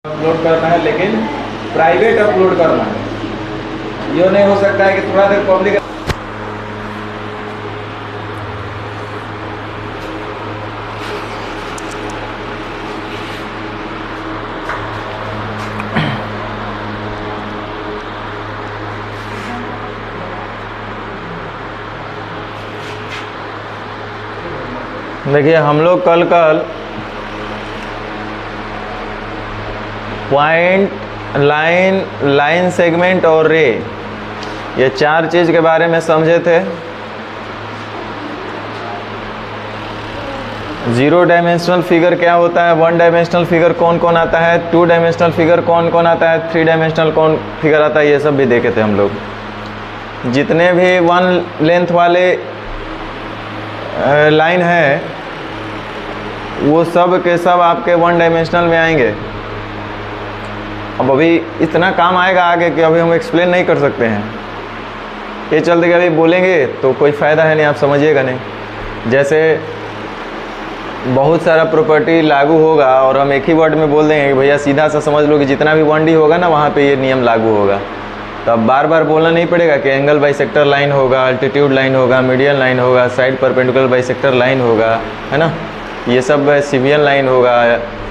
Upload करना है, लेकिन प्राइवेट अपलोड करना है। ये नहीं हो सकता है कि थोड़ा देर पब्लिक देखिए हम लोग कल पॉइंट, लाइन, लाइन सेगमेंट और रे, ये चार चीज़ के बारे में समझे थे। जीरो डायमेंशनल फिगर क्या होता है, वन डायमेंशनल फिगर कौन कौन आता है, टू डायमेंशनल फिगर कौन कौन आता है, थ्री डायमेंशनल कौन फिगर आता है, ये सब भी देखे थे हम लोग। जितने भी वन लेंथ वाले लाइन है वो सब के सब आपके वन डायमेंशनल में आएंगे। अब अभी इतना काम आएगा आगे कि अभी हम एक्सप्लेन नहीं कर सकते हैं, ये चलते कि अभी बोलेंगे तो कोई फ़ायदा है नहीं, आप समझिएगा नहीं। जैसे बहुत सारा प्रॉपर्टी लागू होगा और हम एक ही वर्ड में बोल देंगे कि भैया सीधा सा समझ लो कि जितना भी 1D होगा ना वहाँ पे ये नियम लागू होगा, तो अब बार बार बोलना नहीं पड़ेगा कि एंगल बाइसेक्टर लाइन होगा, अल्टीट्यूड लाइन होगा, मीडियन लाइन होगा, साइड परपेंडिकुलर बाइसेक्टर लाइन होगा, है ना, ये सब सिवियन लाइन होगा,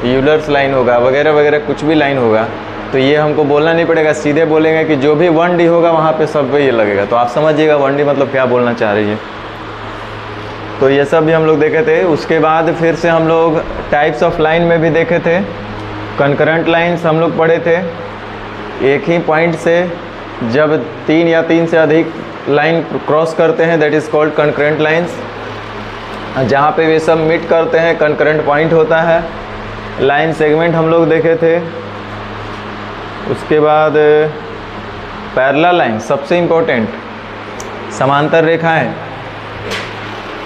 यूलर्स लाइन होगा, वगैरह वगैरह कुछ भी लाइन होगा, तो ये हमको बोलना नहीं पड़ेगा, सीधे बोलेंगे कि जो भी 1D होगा वहाँ पे सब पे ये लगेगा। तो आप समझिएगा 1D मतलब क्या बोलना चाह रही है। तो ये सब भी हम लोग देखे थे। उसके बाद फिर से हम लोग टाइप्स ऑफ लाइन में भी देखे थे। कंकरेंट लाइन्स हम लोग पढ़े थे, एक ही पॉइंट से जब तीन या तीन से अधिक लाइन क्रॉस करते हैं that is called concurrent lines. जहाँ पे वे सब मीट करते हैं कंकरेंट पॉइंट होता है। लाइन सेगमेंट हम लोग देखे थे। उसके बाद पैरेलल लाइन सबसे इम्पोर्टेंट, समांतर रेखाएं।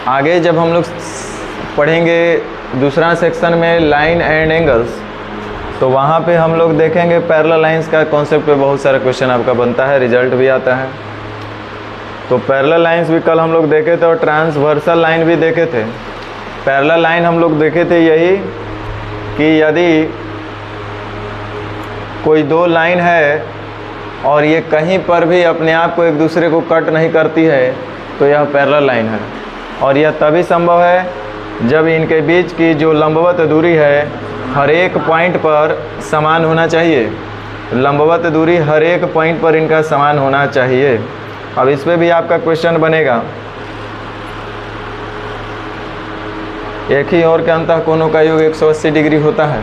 आगे जब हम लोग पढ़ेंगे दूसरा सेक्शन में लाइन एंड एंगल्स, तो वहाँ पे हम लोग देखेंगे पैरेलल लाइंस का कॉन्सेप्ट पे बहुत सारा क्वेश्चन आपका बनता है, रिजल्ट भी आता है। तो पैरेलल लाइंस भी कल हम लोग देखे थे और ट्रांसवर्सल लाइन भी देखे थे। पैरेलल लाइन हम लोग देखे थे यही कि यदि कोई दो लाइन है और ये कहीं पर भी अपने आप को एक दूसरे को कट नहीं करती है तो यह पैरेलल लाइन है। और यह तभी संभव है जब इनके बीच की जो लंबवत दूरी है हर एक पॉइंट पर समान होना चाहिए। लंबवत दूरी हर एक पॉइंट पर इनका समान होना चाहिए। अब इस पर भी आपका क्वेश्चन बनेगा, एक ही और के अंतः कोणों का योग 180 डिग्री होता है,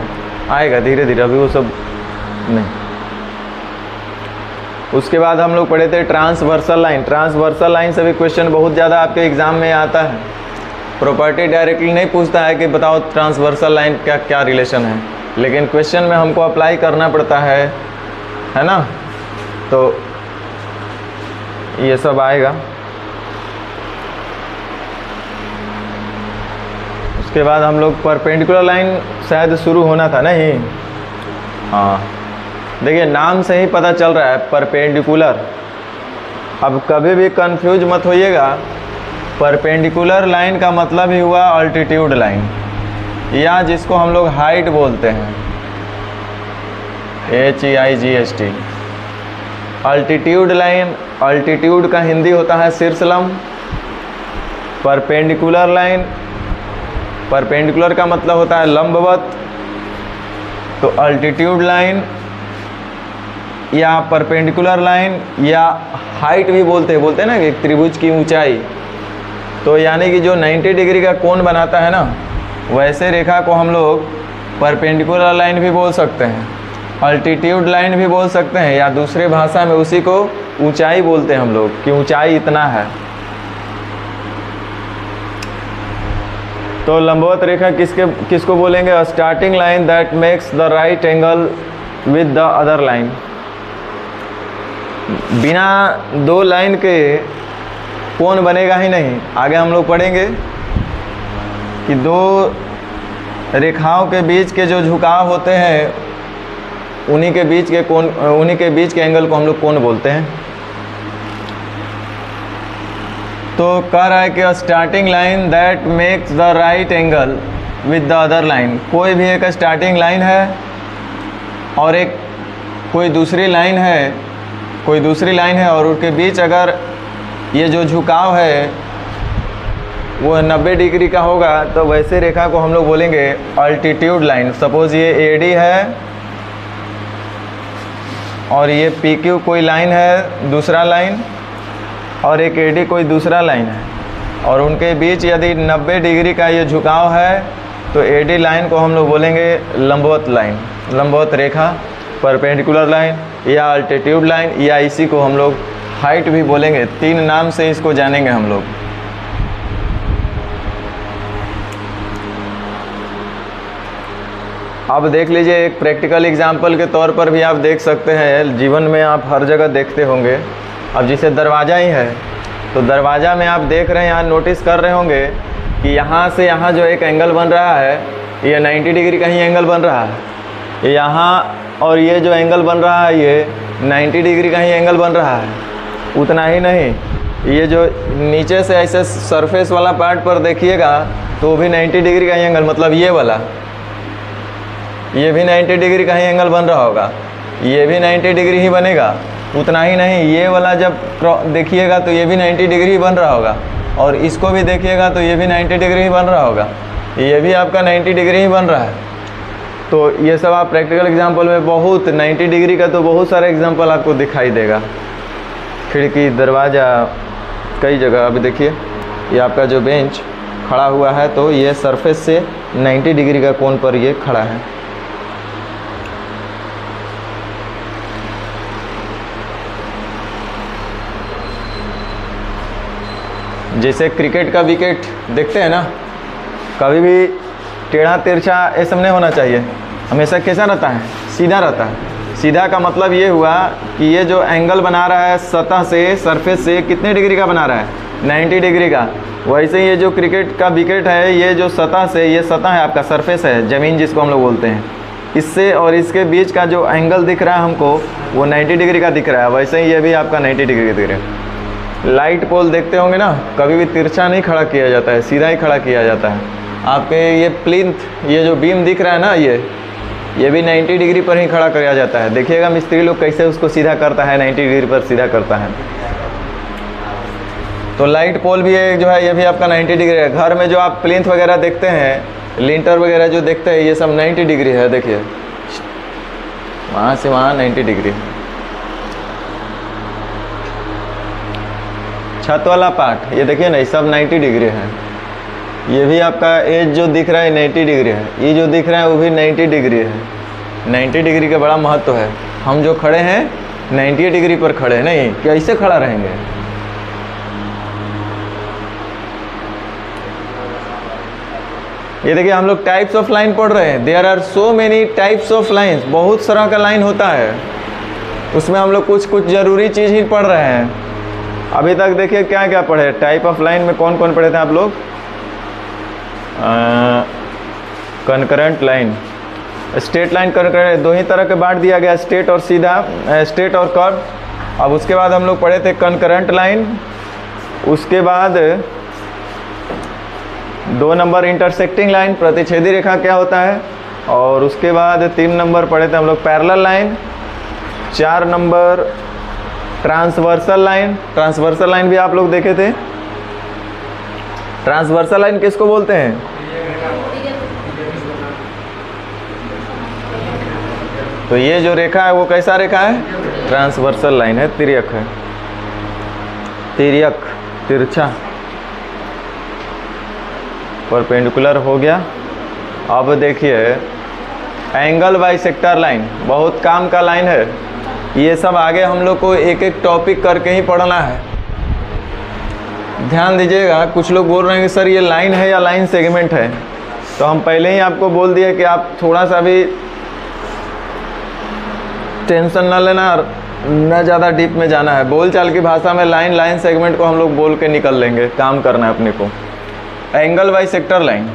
आएगा धीरे धीरे, अभी वो सब नहीं। उसके बाद हम लोग पढ़े थे ट्रांसवर्सल लाइन। ट्रांसवर्सल लाइन से भी क्वेश्चन बहुत ज़्यादा आपके एग्ज़ाम में आता है। प्रॉपर्टी डायरेक्टली नहीं पूछता है कि बताओ ट्रांसवर्सल लाइन का क्या रिलेशन है, लेकिन क्वेश्चन में हमको अप्लाई करना पड़ता है ना, तो ये सब आएगा। उसके बाद हम लोग परपेंडिकुलर लाइन शायद शुरू होना था नहीं, हाँ देखिए नाम से ही पता चल रहा है परपेंडिकुलर। अब कभी भी कंफ्यूज मत होइएगा, परपेंडिकुलर लाइन का मतलब ही हुआ अल्टीट्यूड लाइन, या जिसको हम लोग हाइट बोलते हैं, HEIGHT। अल्टीट्यूड लाइन, अल्टीट्यूड का हिंदी होता है शीर्षलंब। परपेंडिकुलर लाइन, परपेंडिकुलर का मतलब होता है लंबवत। तो अल्टीट्यूड लाइन या परपेंडिकुलर लाइन या हाइट भी बोलते हैं ना, एक त्रिभुज की ऊंचाई। तो यानी कि जो 90 डिग्री का कोण बनाता है ना, वैसे रेखा को हम लोग परपेंडिकुलर लाइन भी बोल सकते हैं, अल्टीट्यूड लाइन भी बोल सकते हैं, या दूसरे भाषा में उसी को ऊंचाई बोलते हैं हम लोग कि ऊंचाई इतना है। तो लंबवत रेखा किसको बोलेंगे? Starting line that makes the right angle with the other line. बिना दो लाइन के कोण बनेगा ही नहीं। आगे हम लोग पढ़ेंगे कि दो रेखाओं के बीच के जो झुकाव होते हैं उन्हीं के बीच के कोण, उन्हीं के बीच के एंगल को हम लोग कोण बोलते हैं। तो कह रहा है कि starting line that makes the right angle with the other line. कोई भी एक स्टार्टिंग लाइन है और एक कोई दूसरी लाइन है और उनके बीच अगर ये जो झुकाव है वो 90 डिग्री का होगा तो वैसे रेखा को हम लोग बोलेंगे अल्टीट्यूड लाइन। सपोज ये AD है और ये PQ कोई लाइन है, दूसरा लाइन, और एक AD कोई दूसरा लाइन है, और उनके बीच यदि 90 डिग्री का ये झुकाव है तो AD लाइन को हम लोग बोलेंगे लंबवत लाइन, लंबवत रेखा, परपेंडिकुलर लाइन या अल्टीट्यूड लाइन, या इसी को हम लोग हाइट भी बोलेंगे। 3 नाम से इसको जानेंगे हम लोग। अब देख लीजिए, एक प्रैक्टिकल एग्जाम्पल के तौर पर भी आप देख सकते हैं, जीवन में आप हर जगह देखते होंगे। अब जैसे दरवाज़ा ही है तो दरवाज़ा में आप देख रहे हैं, यहाँ नोटिस कर रहे होंगे कि यहाँ से यहाँ जो एक एंगल बन रहा है ये 90 डिग्री का ही एंगल बन रहा है यहाँ, और ये जो एंगल बन रहा है ये 90 डिग्री का ही एंगल बन रहा है। उतना ही नहीं, ये जो नीचे से ऐसे सरफेस वाला पार्ट पर देखिएगा तो वो भी 90 डिग्री का ही एंगल, मतलब ये वाला, ये भी 90 डिग्री का ही एंगल बन रहा होगा, ये भी 90 डिग्री ही बनेगा। उतना ही नहीं, ये वाला जब देखिएगा तो ये भी 90 डिग्री ही बन रहा होगा, और इसको भी देखिएगा तो ये भी 90 डिग्री ही बन रहा होगा, ये भी आपका 90 डिग्री ही बन रहा है। तो ये सब आप प्रैक्टिकल एग्जांपल में बहुत 90 डिग्री का तो बहुत सारे एग्जांपल आपको दिखाई देगा, खिड़की, दरवाज़ा, कई जगह। अभी देखिए ये आपका जो बेंच खड़ा हुआ है तो ये सरफेस से 90 डिग्री का कोण पर ये खड़ा है। जैसे क्रिकेट का विकेट देखते हैं ना, कभी भी टेढ़ा तिरछा ये सब नहीं होना चाहिए, हमेशा कैसा रहता है, सीधा रहता है। सीधा का मतलब ये हुआ कि ये जो एंगल बना रहा है सतह से, सरफेस से, कितने डिग्री का बना रहा है, 90 डिग्री का। वैसे ही ये जो क्रिकेट का विकेट है, ये जो सतह से, ये सतह है आपका, सरफेस है, ज़मीन जिसको हम लोग बोलते हैं, इससे और इसके बीच का जो एंगल दिख रहा है हमको वो 90 डिग्री का दिख रहा है। वैसे ही ये भी आपका 90 डिग्री का दिख रहा है। लाइट पोल देखते होंगे ना, कभी भी तिरछा नहीं खड़ा किया जाता है, सीधा ही खड़ा किया जाता है। आपके ये प्लिंथ, ये जो बीम दिख रहा है ना, ये भी 90 डिग्री पर ही खड़ा किया जाता है। देखिएगा मिस्त्री लोग कैसे उसको सीधा करता है, 90 डिग्री पर सीधा करता है। तो लाइट पोल भी है जो है, ये भी आपका 90 डिग्री है। घर में जो आप प्लिंथ वगैरह देखते हैं, लिंटर वगैरह जो देखते हैं, ये सब 90 डिग्री है। देखिए वहाँ से वहाँ 90 डिग्री। छत वाला पार्ट ये देखिए ना, ये सब 90 डिग्री है। ये भी आपका एज जो दिख रहा है 90 डिग्री है, ये जो दिख रहा है वो भी 90 डिग्री है। 90 डिग्री का बड़ा महत्व है। हम जो खड़े हैं 90 डिग्री पर खड़े हैं, नहीं कैसे खड़ा रहेंगे। ये देखिए हम लोग टाइप्स ऑफ लाइन पढ़ रहे हैं। There are so many types of lines, बहुत तरह का लाइन होता है। उसमें हम लोग कुछ कुछ ज़रूरी चीज़ ही पढ़ रहे हैं। अभी तक देखिए क्या क्या पढ़े, टाइप ऑफ लाइन में कौन कौन पढ़े थे आप लोग। Concurrent line, straight line, concurrent, दो ही तरह के बांट दिया गया, स्ट्रेट और सीधा, स्ट्रेट और कर्व। अब उसके बाद हम लोग पढ़े थे कनकरेंट लाइन, उसके बाद 2 नंबर इंटरसेक्टिंग लाइन, प्रतिच्छेदी रेखा क्या होता है, और उसके बाद 3 नंबर पढ़े थे हम लोग parallel line, 4 number transversal line. Transversal line भी आप लोग देखे थे। ट्रांसवर्सल लाइन किसको बोलते हैं, तो ये जो रेखा है वो कैसा रेखा है, ट्रांसवर्सल लाइन है, तिर्यक है, तिर्यक, तिरछा, परपेंडिकुलर हो गया। अब देखिए एंगल बाइसेक्टर लाइन, बहुत काम का लाइन है। ये सब आगे हम लोग को एक एक टॉपिक करके ही पढ़ना है। ध्यान दीजिएगा, कुछ लोग बोल रहे हैं कि सर ये लाइन है या लाइन सेगमेंट है, तो हम पहले ही आपको बोल दिए कि आप थोड़ा सा भी टेंशन ना लेना, न ज़्यादा डीप में जाना है। बोलचाल की भाषा में लाइन, लाइन सेगमेंट को हम लोग बोल के निकल लेंगे, काम करना है अपने को। एंगल बाइसेक्टर लाइन,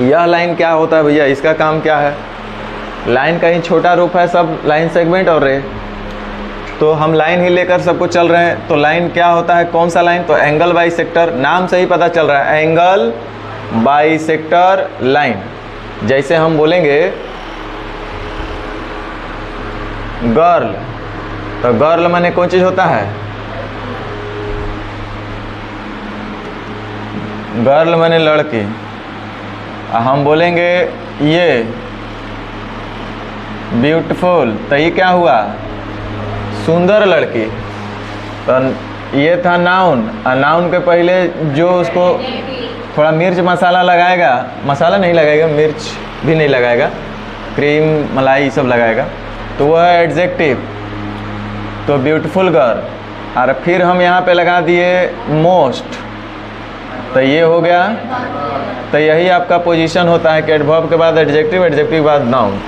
यह लाइन क्या होता है भैया, इसका काम क्या है। लाइन का ही छोटा रूप है सब लाइन, सेगमेंट और रे, तो हम लाइन ही लेकर सबको चल रहे हैं। तो लाइन क्या होता है, कौन सा लाइन, तो एंगल बाइसेक्टर, नाम से ही पता चल रहा है, एंगल बाइसेक्टर लाइन। जैसे हम बोलेंगे गर्ल, तो गर्ल माने कौन चीज़ होता है? गर्ल माने लड़की। हम बोलेंगे ये ब्यूटीफुल, तो ये क्या हुआ? सुंदर लड़की। तो ये था नाउन, और नाउन के पहले जो उसको थोड़ा मिर्च मसाला लगाएगा, मसाला नहीं लगाएगा, मिर्च भी नहीं लगाएगा, क्रीम मलाई सब लगाएगा, तो वह है एडजेक्टिव। तो ब्यूटीफुल गर्ल। और फिर हम यहाँ पे लगा दिए मोस्ट, तो ये हो गया। तो यही आपका पोजीशन होता है कि एडवर्ब के बाद एडजेक्टिव, एडजेक्टिव के बाद नाउन।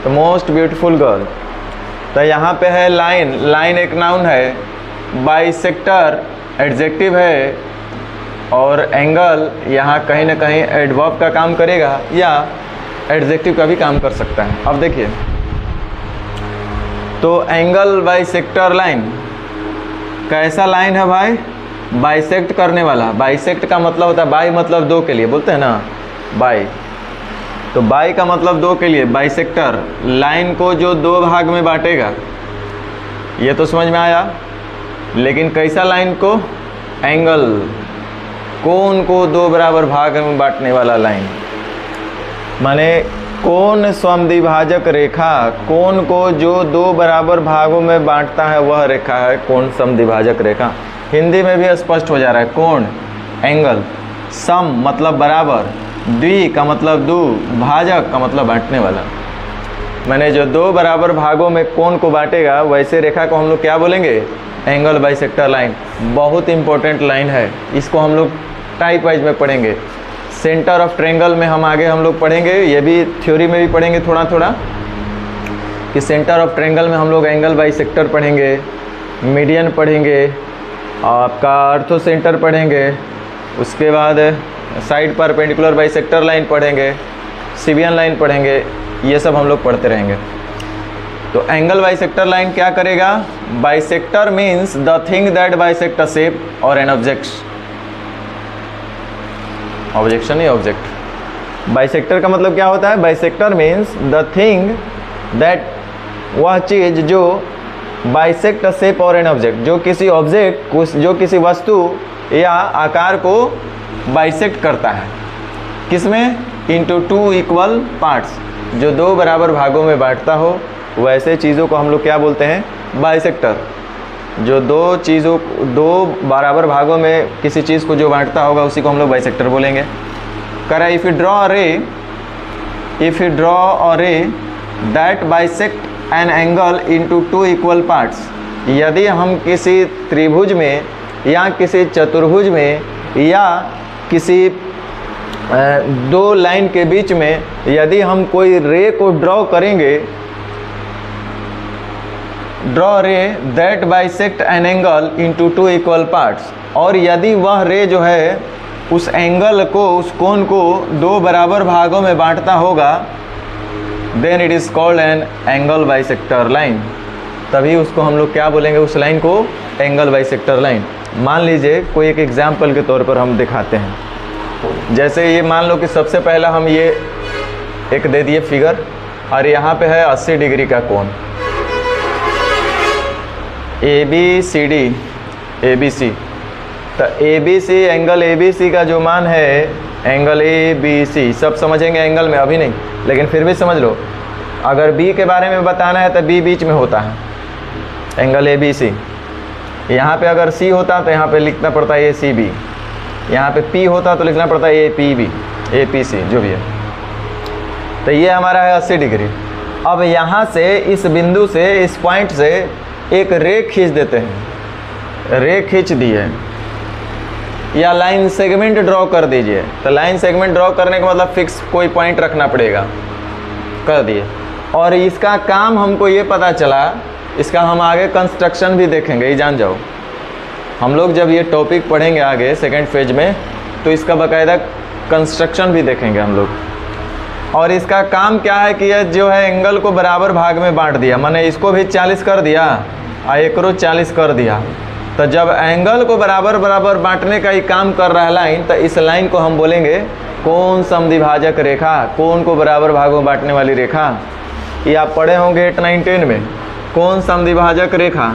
तो मोस्ट ब्यूटीफुल गर्ल। तो यहाँ पे है लाइन, लाइन एक नाउन है, बाइसेक्टर एडजेक्टिव है, और एंगल यहाँ कहीं ना कहीं एडवर्ब का काम करेगा या एडजेक्टिव का भी काम कर सकता है। अब देखिए, तो एंगल बाइसेक्टर लाइन कैसा लाइन है भाई? बाइसेक्ट करने वाला। बाइसेक्ट का मतलब होता है, बाई मतलब दो के लिए, बोलते हैं ना बाई, तो बाई का मतलब दो के लिए। बाइसेक्टर लाइन को जो दो भाग में बांटेगा, ये तो समझ में आया। लेकिन कैसा लाइन को? एंगल, कोण को दो बराबर भाग में बांटने वाला लाइन। माने कोण समद्विभाजक रेखा, कोण को जो दो बराबर भागों में बांटता है वह रेखा है कोण समद्विभाजक रेखा। हिंदी में भी स्पष्ट हो जा रहा है। कोण एंगल, सम मतलब बराबर, द्वि का मतलब दो, भाजक का मतलब बांटने वाला। मैंने जो दो बराबर भागों में कोण को बांटेगा वैसे रेखा को हम लोग क्या बोलेंगे? Angle bisector line. बहुत इंपॉर्टेंट लाइन है, इसको हम लोग टाइप वाइज में पढ़ेंगे। सेंटर ऑफ ट्रायंगल में हम आगे हम लोग पढ़ेंगे, ये भी थ्योरी में भी पढ़ेंगे थोड़ा थोड़ा, कि सेंटर ऑफ ट्रायंगल में हम लोग एंगल बाइसेक्टर पढ़ेंगे, मीडियन पढ़ेंगे, आपका अर्थो सेंटर पढ़ेंगे, उसके बाद साइड परपेंडिकुलर बाइसेक्टर लाइन पढ़ेंगे, सिवियन लाइन पढ़ेंगे, ये सब हम लोग पढ़ते रहेंगे। तो एंगल बाइसेक्टर लाइन क्या करेगा? Bisector means the thing that bisect a shape और एन ऑब्जेक्ट। ऑब्जेक्शन नहीं, ऑब्जेक्ट। बाइसेक्टर का मतलब क्या होता है? Bisector means the thing that, वह चीज़ जो बाइसेक्ट अ शेप और एन ऑब्जेक्ट, जो किसी ऑब्जेक्ट, जो किसी वस्तु या आकार को बाइसेक्ट करता है। किसमें? इनटू टू इक्वल पार्ट्स, जो दो बराबर भागों में बांटता हो, वैसे चीज़ों को हम लोग क्या बोलते हैं? बाइसेक्टर। जो दो चीज़ों, दो बराबर भागों में किसी चीज़ को जो बांटता होगा उसी को हम लोग बाइसेक्टर बोलेंगे। करा इफ़ यू ड्रॉ अ रे that bisect an angle into two equal parts, यदि हम किसी त्रिभुज में या किसी चतुर्भुज में या किसी दो लाइन के बीच में यदि हम कोई रे को ड्रॉ करेंगे, ड्रॉ रे that bisect an angle into two equal parts, और यदि वह रे जो है उस एंगल को, उस कोण को दो बराबर भागों में बांटता होगा, then it is called an angle bisector line. तभी उसको हम लोग क्या बोलेंगे? उस लाइन को एंगल बाइसेक्टर लाइन। मान लीजिए कोई एक एग्जाम्पल के तौर पर हम दिखाते हैं। जैसे ये मान लो कि सबसे पहला हम ये एक दे दिए फिगर, और यहाँ पे है 80 डिग्री का कोण, ABCD, ABC। तो ABC, एंगल ABC का जो मान है, एंगल ABC, सब समझेंगे एंगल में, अभी नहीं, लेकिन फिर भी समझ लो। अगर B के बारे में बताना है तो B बीच में होता है, एंगल ABC। यहाँ पे अगर C होता तो यहाँ पे लिखना पड़ता है ACB, यहाँ पे P होता तो लिखना पड़ता है APB, APC, जो भी है। तो ये हमारा है 80 डिग्री। अब यहाँ से, इस बिंदु से, इस पॉइंट से एक रे खींच देते हैं, रे खींच दिए, या लाइन सेगमेंट ड्रॉ कर दीजिए। तो लाइन सेगमेंट ड्रॉ करने का मतलब फिक्स कोई पॉइंट रखना पड़ेगा, कर दिए। और इसका काम हमको ये पता चला, इसका हम आगे कंस्ट्रक्शन भी देखेंगे, ये जान जाओ। हम लोग जब ये टॉपिक पढ़ेंगे आगे सेकंड फेज में, तो इसका बाकायदा कंस्ट्रक्शन भी देखेंगे हम लोग। और इसका काम क्या है कि यह जो है एंगल को बराबर भाग में बांट दिया, माने इसको भी 40 कर दिया और एकरो 40 कर दिया। तो जब एंगल को बराबर बराबर बांटने का ही काम कर रहा है लाइन, तो इस लाइन को हम बोलेंगे कोण समद्विभाजक रेखा, कोण को बराबर भागों में बांटने वाली रेखा। ये आप पढ़े होंगे 8, 9, 10 में। कोण समद्विभाजक रेखा,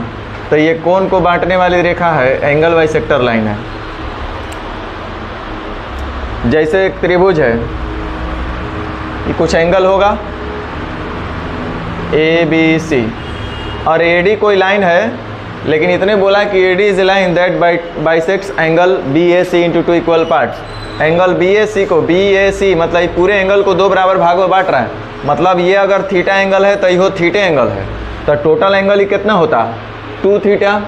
तो ये कोण को बांटने वाली रेखा है, एंगल बाइसेक्टर लाइन है। जैसे एक त्रिभुज है, ये कुछ एंगल होगा ABC, और AD कोई लाइन है, लेकिन इतने बोला कि AD is a line that bisects angle BAC into 2 equal parts. Angle BAC को, BAC मतलब ये पूरे एंगल को 2 बराबर भाग में बांट रहा है। मतलब ये अगर थीटा एंगल है तो ये थीटे एंगल है, तो टोटल एंगल ही कितना होता, 2 थीटा।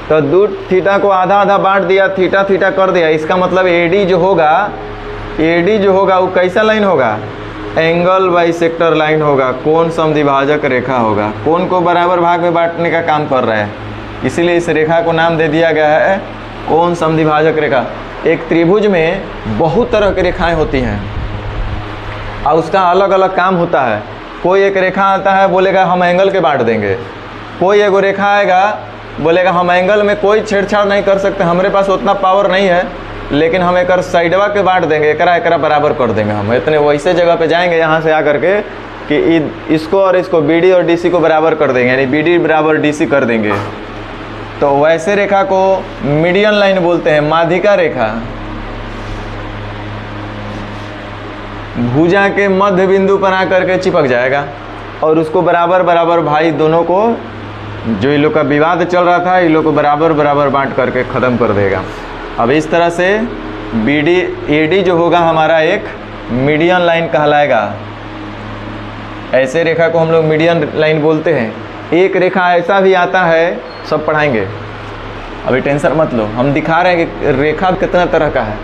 तो 2 थीटा को आधा आधा बांट दिया, थीटा थीटा कर दिया। इसका मतलब AD जो होगा वो कैसा लाइन होगा, एंगल बाइसेक्टर लाइन होगा, कोण समद्विभाजक रेखा होगा। कोण को बराबर भाग में बांटने का काम कर रहा है, इसीलिए इस रेखा को नाम दे दिया गया है कोण समद्विभाजक रेखा। एक त्रिभुज में बहुत तरह की रेखाएं होती हैं और उसका अलग अलग काम होता है। कोई एक रेखा आता है बोलेगा हम एंगल के बांट देंगे, कोई एक रेखा आएगा बोलेगा हम एंगल में कोई छेड़छाड़ नहीं कर सकते, हमारे पास उतना पावर नहीं है, लेकिन हम एक साइडवा के बांट देंगे, एकरा बराबर कर देंगे। हम इतने वैसे जगह पे जाएंगे यहाँ से आकर के कि इसको और इसको BD और DC को बराबर कर देंगे, यानी BD बराबर DC कर देंगे। तो वैसे रेखा को मीडियन लाइन बोलते हैं, माध्यिका रेखा। भुजा के मध्य बिंदु पर आकर के चिपक जाएगा और उसको बराबर बराबर भाई दोनों को, जो इन लोग का विवाद चल रहा था, इन लोग को बराबर बराबर बांट करके ख़त्म कर देगा। अब इस तरह से AD जो होगा हमारा एक मीडियन लाइन कहलाएगा। ऐसे रेखा को हम लोग मीडियन लाइन बोलते हैं। एक रेखा ऐसा भी आता है, सब पढ़ाएंगे, अभी टेंशन मत लो, हम दिखा रहे हैं कि रेखा कितना तरह का है।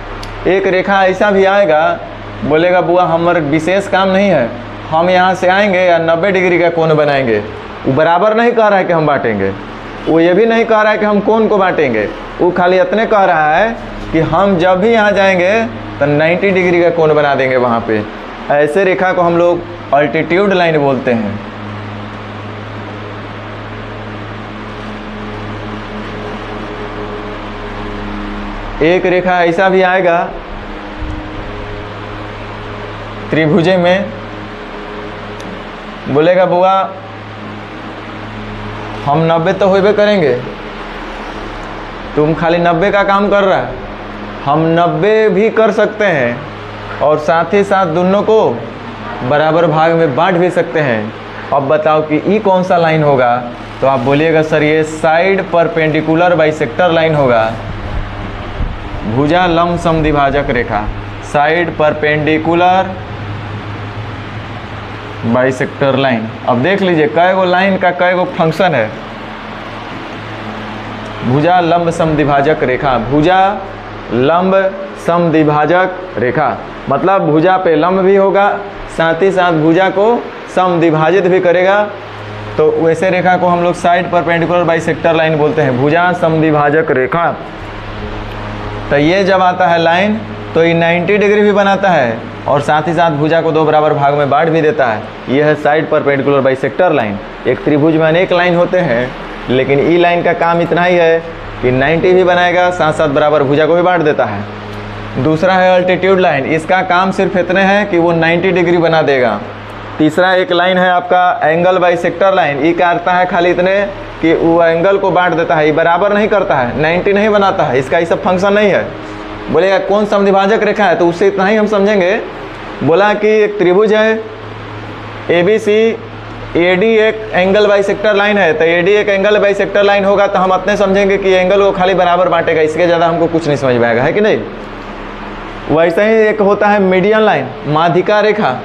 एक रेखा ऐसा भी आएगा, बोलेगा बुआ हमारा विशेष काम नहीं है, हम यहाँ से आएंगे या 90 डिग्री का कोण बनाएंगे। वो बराबर नहीं कह रहा है कि हम बांटेंगे, वो ये भी नहीं कह रहा है कि हम कोण को बांटेंगे, वो खाली इतने कह रहा है कि हम जब भी यहाँ जाएंगे तो 90 डिग्री का कोण बना देंगे वहाँ पे। ऐसे रेखा को हम लोग अल्टीट्यूड लाइन बोलते हैं। एक रेखा ऐसा भी आएगा त्रिभुजे में, बोलेगा बुआ हम 90 तो होबे करेंगे, तुम खाली 90 का काम कर रहा है, हम 90 भी कर सकते हैं और साथ ही साथ दोनों को बराबर भाग में बांट भी सकते हैं। अब बताओ कि ये कौन सा लाइन होगा, तो आप बोलिएगा सर ये साइड परपेंडिकुलर बाइसेक्टर लाइन होगा। भुजा लंब समद्विभाजक रेखा, साइड परपेंडिकुलर बाइसेक्टर लाइन। अब देख लीजिए कै गो लाइन का कै गो फंक्शन है। भुजा लंब समद्विभाजक रेखा, भुजा लंब समद्विभाजक रेखा मतलब भुजा पे लंब भी होगा, साथ ही साथ भुजा को समद्विभाजित भी करेगा। तो वैसे रेखा को हम लोग साइड परपेंडिकुलर बाइसेक्टर लाइन बोलते हैं, भुजा समद्विभाजक रेखा। तो ये जब आता है लाइन तो ये 90 डिग्री भी बनाता है और साथ ही साथ भुजा को 2 बराबर भाग में बांट भी देता है। यह है साइड परपेंडिकुलर बाइसेक्टर लाइन। एक त्रिभुज में अनेक लाइन होते हैं, लेकिन ई लाइन का काम इतना ही है कि 90 भी बनाएगा, साथ साथ बराबर भुजा को भी बांट देता है। दूसरा है अल्टीट्यूड लाइन, इसका काम सिर्फ इतने हैं कि वो 90 डिग्री बना देगा। तीसरा एक लाइन है आपका एंगल बाइसेक्टर लाइन, ये करता है खाली इतने कि वो एंगल को बांट देता है, ये बराबर नहीं करता है, 90 नहीं बनाता है, इसका ये सब फंक्शन नहीं है। बोलेगा कौन समद्विभाजक रेखा है, तो उससे इतना ही हम समझेंगे। बोला कि एक त्रिभुज है ABC, AD एक एंगल बाइसेक्टर लाइन है, तो AD एक एंगल बाइसेक्टर लाइन होगा तो हम इतने समझेंगे कि एंगल को खाली बराबर बांटेगा, इसके ज़्यादा हमको कुछ नहीं समझ में आएगा, है कि नहीं। वैसे ही एक होता है मीडियन लाइन, माध्यिका रेखा।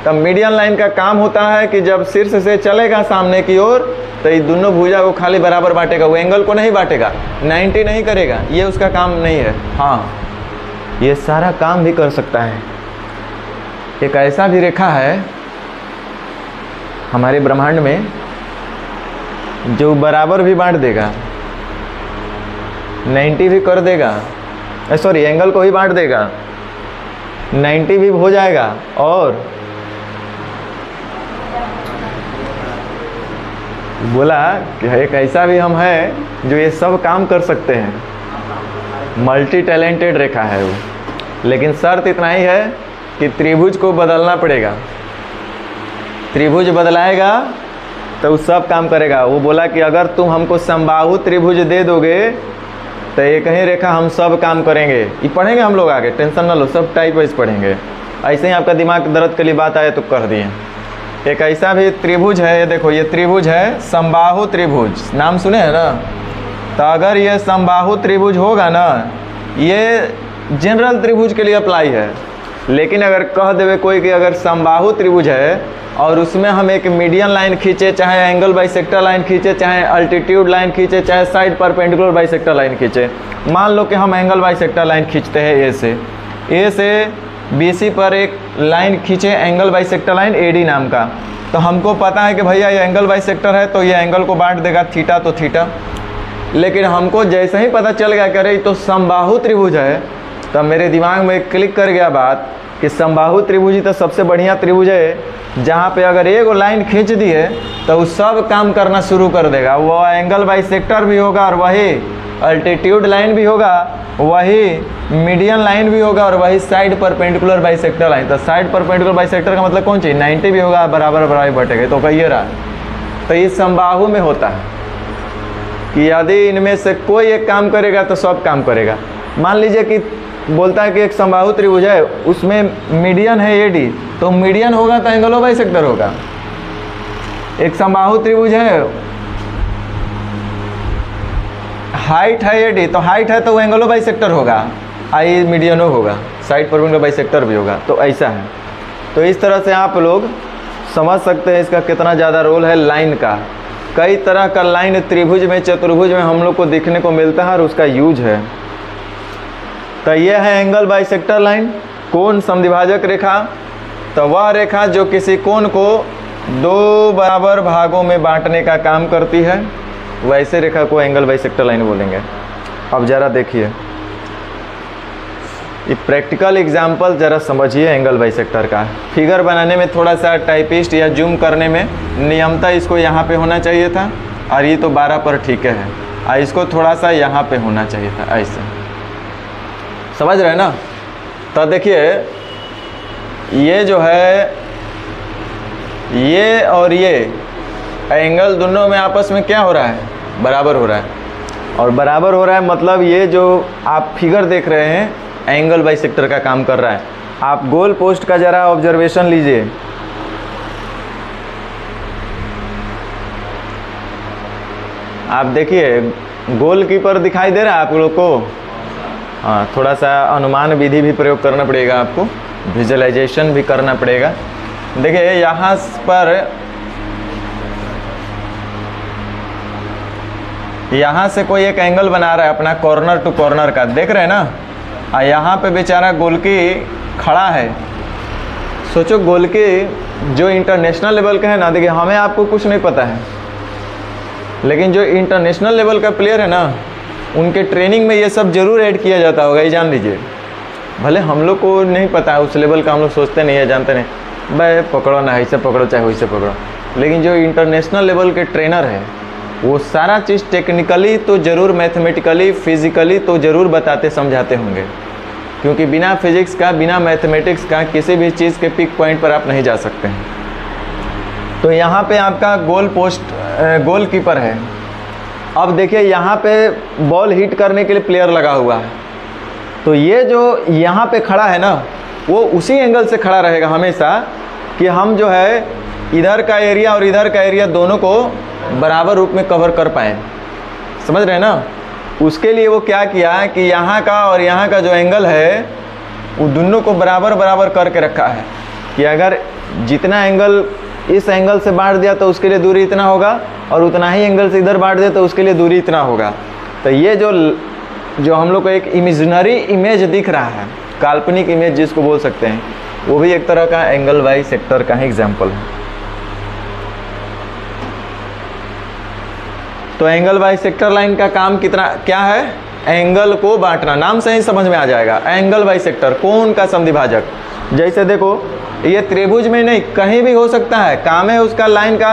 तो मीडियन लाइन का काम होता है कि जब शीर्ष से चलेगा सामने की ओर तो ये दोनों भुजा को खाली बराबर बांटेगा, वो एंगल को नहीं बांटेगा, 90 नहीं करेगा, ये उसका काम नहीं है। हाँ, ये सारा काम भी कर सकता है। एक ऐसा भी रेखा है हमारे ब्रह्मांड में जो बराबर भी बांट देगा, 90 भी कर देगा, सॉरी एंगल को ही बांट देगा, 90 भी हो जाएगा और बोला कि एक ऐसा भी हम है जो ये सब काम कर सकते हैं। मल्टी टैलेंटेड रेखा है वो, लेकिन शर्त इतना ही है कि त्रिभुज को बदलना पड़ेगा। त्रिभुज बदलाएगा तो वो सब काम करेगा। वो बोला कि अगर तुम हमको समबाहु त्रिभुज दे दोगे तो एक ही रेखा हम सब काम करेंगे। ये पढ़ेंगे हम लोग आगे, टेंशन ना लो, सब टाइप वाइज पढ़ेंगे। ऐसे ही आपका दिमाग दर्द के लिए बात आए तो कर दिए। एक ऐसा भी त्रिभुज है, ये देखो ये त्रिभुज है समबाहु त्रिभुज, नाम सुने हैं ना। तो अगर ये समबाहु त्रिभुज होगा ना, ये जनरल त्रिभुज के लिए अप्लाई है। लेकिन अगर कह देवे कोई कि अगर समबाहु त्रिभुज है और उसमें हम एक मीडियन लाइन खींचे, चाहे एंगल बाइसेक्टर लाइन खींचे, चाहे अल्टीट्यूड लाइन खींचे, चाहे साइड परपेंडिकुलर बाइसेक्टर लाइन खींचे। मान लो कि हम एंगल बाइसेक्टर लाइन खींचते हैं ए से BC पर एक लाइन खींचे, एंगल बाइसेक्टर लाइन AD नाम का। तो हमको पता है कि भैया ये एंगल बाइसेक्टर है तो ये एंगल को बांट देगा थीटा तो थीटा। लेकिन हमको जैसे ही पता चल गया कि अरे तो समबाहु त्रिभुज है, तब मेरे दिमाग में क्लिक कर गया बात कि समबाहु त्रिभुज ही तो सबसे बढ़िया त्रिभुज है, जहाँ पे अगर एक लाइन खींच दी है तो वो सब काम करना शुरू कर देगा। वो एंगल बाइसेक्टर भी होगा और वही अल्टीट्यूड लाइन भी होगा, वही मीडियन लाइन भी होगा और वही साइड परपेंडिकुलर बाइसेक्टर लाइन। तो साइड परपेंडिकुलर बाइसेक्टर का मतलब कौन चीज़, 90 भी होगा, बराबर बराबर बटेगा। तो कहिए रहा, तो इस समबाहु में होता है कि यदि इनमें से कोई एक काम करेगा तो सब काम करेगा। मान लीजिए कि बोलता है कि एक समबाहु त्रिभुज है, उसमें मीडियन है AD, तो मीडियन होगा तो एंगल बाइसेक्टर होगा। एक समबाहु त्रिभुज है, हाइट है AD, तो हाइट है तो वो एंगल बाइसेक्टर होगा, आई मीडियनो होगा, साइड परपेंडिकुलर बाइसेक्टर भी होगा। तो ऐसा है। तो इस तरह से आप लोग समझ सकते हैं इसका कितना ज़्यादा रोल है लाइन का। कई तरह का लाइन त्रिभुज में, चतुर्भुज में हम लोग को देखने को मिलता है और उसका यूज है। तो यह है एंगल बाइसेक्टर लाइन, कोण समद्विभाजक रेखा। तो वह रेखा जो किसी कोण को दो बराबर भागों में बांटने का काम करती है, वैसे रेखा को एंगल बाइसेक्टर लाइन बोलेंगे। अब ज़रा देखिए, ये प्रैक्टिकल एग्जाम्पल ज़रा समझिए एंगल बाइसेक्टर का। फिगर बनाने में थोड़ा सा टाइपिस्ट या जूम करने में नियमता इसको यहाँ पे होना चाहिए था, और ये तो 12 पर ठीक है, और इसको थोड़ा सा यहाँ पे होना चाहिए था, ऐसे। समझ रहे हैं ना। तो देखिए ये जो है, ये और ये एंगल दोनों में आपस में क्या हो रहा है, बराबर हो रहा है। और बराबर हो रहा है मतलब ये जो आप फिगर देख रहे हैं एंगल बाइसेक्टर का काम कर रहा है। आप गोल पोस्ट का ज़रा ऑब्जर्वेशन लीजिए। आप देखिए गोल कीपर दिखाई दे रहा है आप लोग को। हाँ, थोड़ा सा अनुमान विधि भी प्रयोग करना पड़ेगा आपको, विजुअलाइजेशन भी करना पड़ेगा। देखिए यहाँ पर, यहाँ से कोई एक एंगल बना रहा है अपना कॉर्नर टू कॉर्नर का, देख रहे हैं ना। और यहाँ पे बेचारा गोलकी खड़ा है। सोचो गोलकी जो इंटरनेशनल लेवल का है ना, देखिए हमें आपको कुछ नहीं पता है, लेकिन जो इंटरनेशनल लेवल का प्लेयर है ना, उनके ट्रेनिंग में ये सब जरूर ऐड किया जाता होगा, ये जान लीजिए। भले हम लोग को नहीं पता है उस लेवल का, हम लोग सोचते नहीं है, जानते नहीं, भाई पकड़ो ना, ऐसे पकड़ो चाहे वैसे पकड़ो। लेकिन जो इंटरनेशनल लेवल के ट्रेनर है वो सारा चीज़ टेक्निकली तो ज़रूर, मैथमेटिकली, फिज़िकली तो ज़रूर बताते समझाते होंगे, क्योंकि बिना फिजिक्स का, बिना मैथमेटिक्स का किसी भी चीज़ के पिक पॉइंट पर आप नहीं जा सकते हैं। तो यहाँ पे आपका गोल पोस्ट, गोल कीपर है। अब देखिए यहाँ पे बॉल हिट करने के लिए प्लेयर लगा हुआ है। तो ये जो यहाँ पे खड़ा है ना, वो उसी एंगल से खड़ा रहेगा हमेशा कि हम जो है इधर का एरिया और इधर का एरिया दोनों को बराबर रूप में कवर कर पाएँ। समझ रहे हैं ना। उसके लिए वो क्या किया कि यहाँ का और यहाँ का जो एंगल है वो दोनों को बराबर बराबर करके रखा है कि अगर जितना एंगल इस एंगल से बांट दिया तो उसके लिए दूरी इतना होगा, और उतना ही एंगल से इधर बांट दिया तो उसके लिए दूरी इतना होगा। तो ये जो हम लोग को एक इमेजिनरी इमेज दिख रहा है, काल्पनिक इमेज जिसको बोल सकते हैं, वो भी एक तरह का एंगल बाइसेक्टर का ही एग्जाम्पल है। तो एंगल बाइसेक्टर लाइन का काम क्या है, एंगल को बांटना। नाम से ही समझ में आ जाएगा, एंगल बाइसेक्टर, कोण का समद्विभाजक। जैसे देखो ये त्रिभुज में नहीं, कहीं भी हो सकता है, काम है उसका लाइन का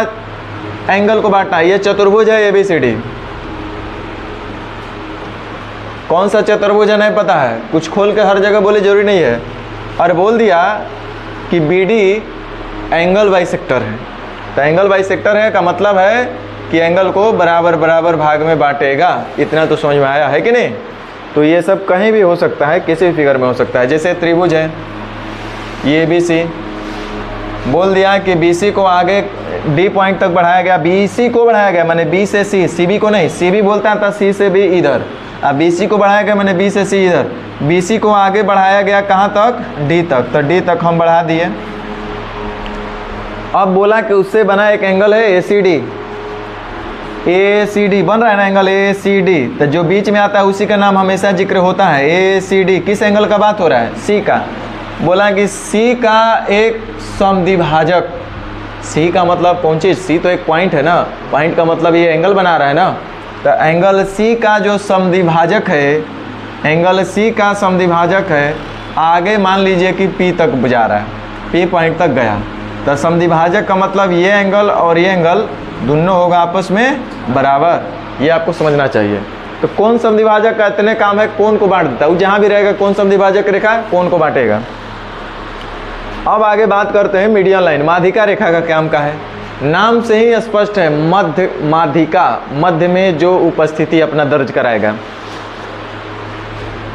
एंगल को बांटना। ये चतुर्भुज है ABCD, कौन सा चतुर्भुज है नहीं पता है, कुछ खोल के हर जगह बोले जरूरी नहीं है। और बोल दिया कि BD एंगल बाइसेक्टर है, तो एंगल बाइसेक्टर है का मतलब है कि एंगल को बराबर बराबर भाग में बांटेगा। इतना तो समझ में आया है कि नहीं? तो ये सब कहीं भी हो सकता है, किसी भी फिगर में हो सकता है। जैसे त्रिभुज है ये BC, बोल दिया कि BC को आगे D पॉइंट तक बढ़ाया गया, BC को बढ़ाया गया मैंने B से C, CB को नहीं, CB बोलता था C से B इधर, अब BC को बढ़ाया गया मैंने B से C इधर, BC को आगे बढ़ाया गया कहाँ तक? D तक, तो D तक हम बढ़ा दिए। अब बोला कि उससे बना एक एंगल है ACD, ACD बन रहा है ना एंगल ACD, तो जो बीच में आता है उसी का नाम हमेशा जिक्र होता है ACD। किस एंगल का बात हो रहा है? C का। बोला कि C का एक समद्विभाजक, C का मतलब कौन चीज़? C तो एक पॉइंट है ना, पॉइंट का मतलब ये एंगल बना रहा है ना, तो एंगल C का जो समद्विभाजक है, एंगल C का समद्विभाजक है, आगे मान लीजिए कि P तक जा रहा है, P पॉइंट तक गया, तो समद्विभाजक का मतलब ये एंगल और ये एंगल दोनों होगा आपस में बराबर। ये आपको समझना चाहिए। तो कौन समद्विभाजक का इतने काम है, कोण को बांट देता है, वो जहाँ भी रहेगा कौन समद्विभाजक रेखा कोण को बांटेगा। अब आगे बात करते हैं मीडियन लाइन। माध्यिका रेखा का काम का है, नाम से ही स्पष्ट है, मध्य माध्यिका, मध्य में जो उपस्थिति अपना दर्ज कराएगा।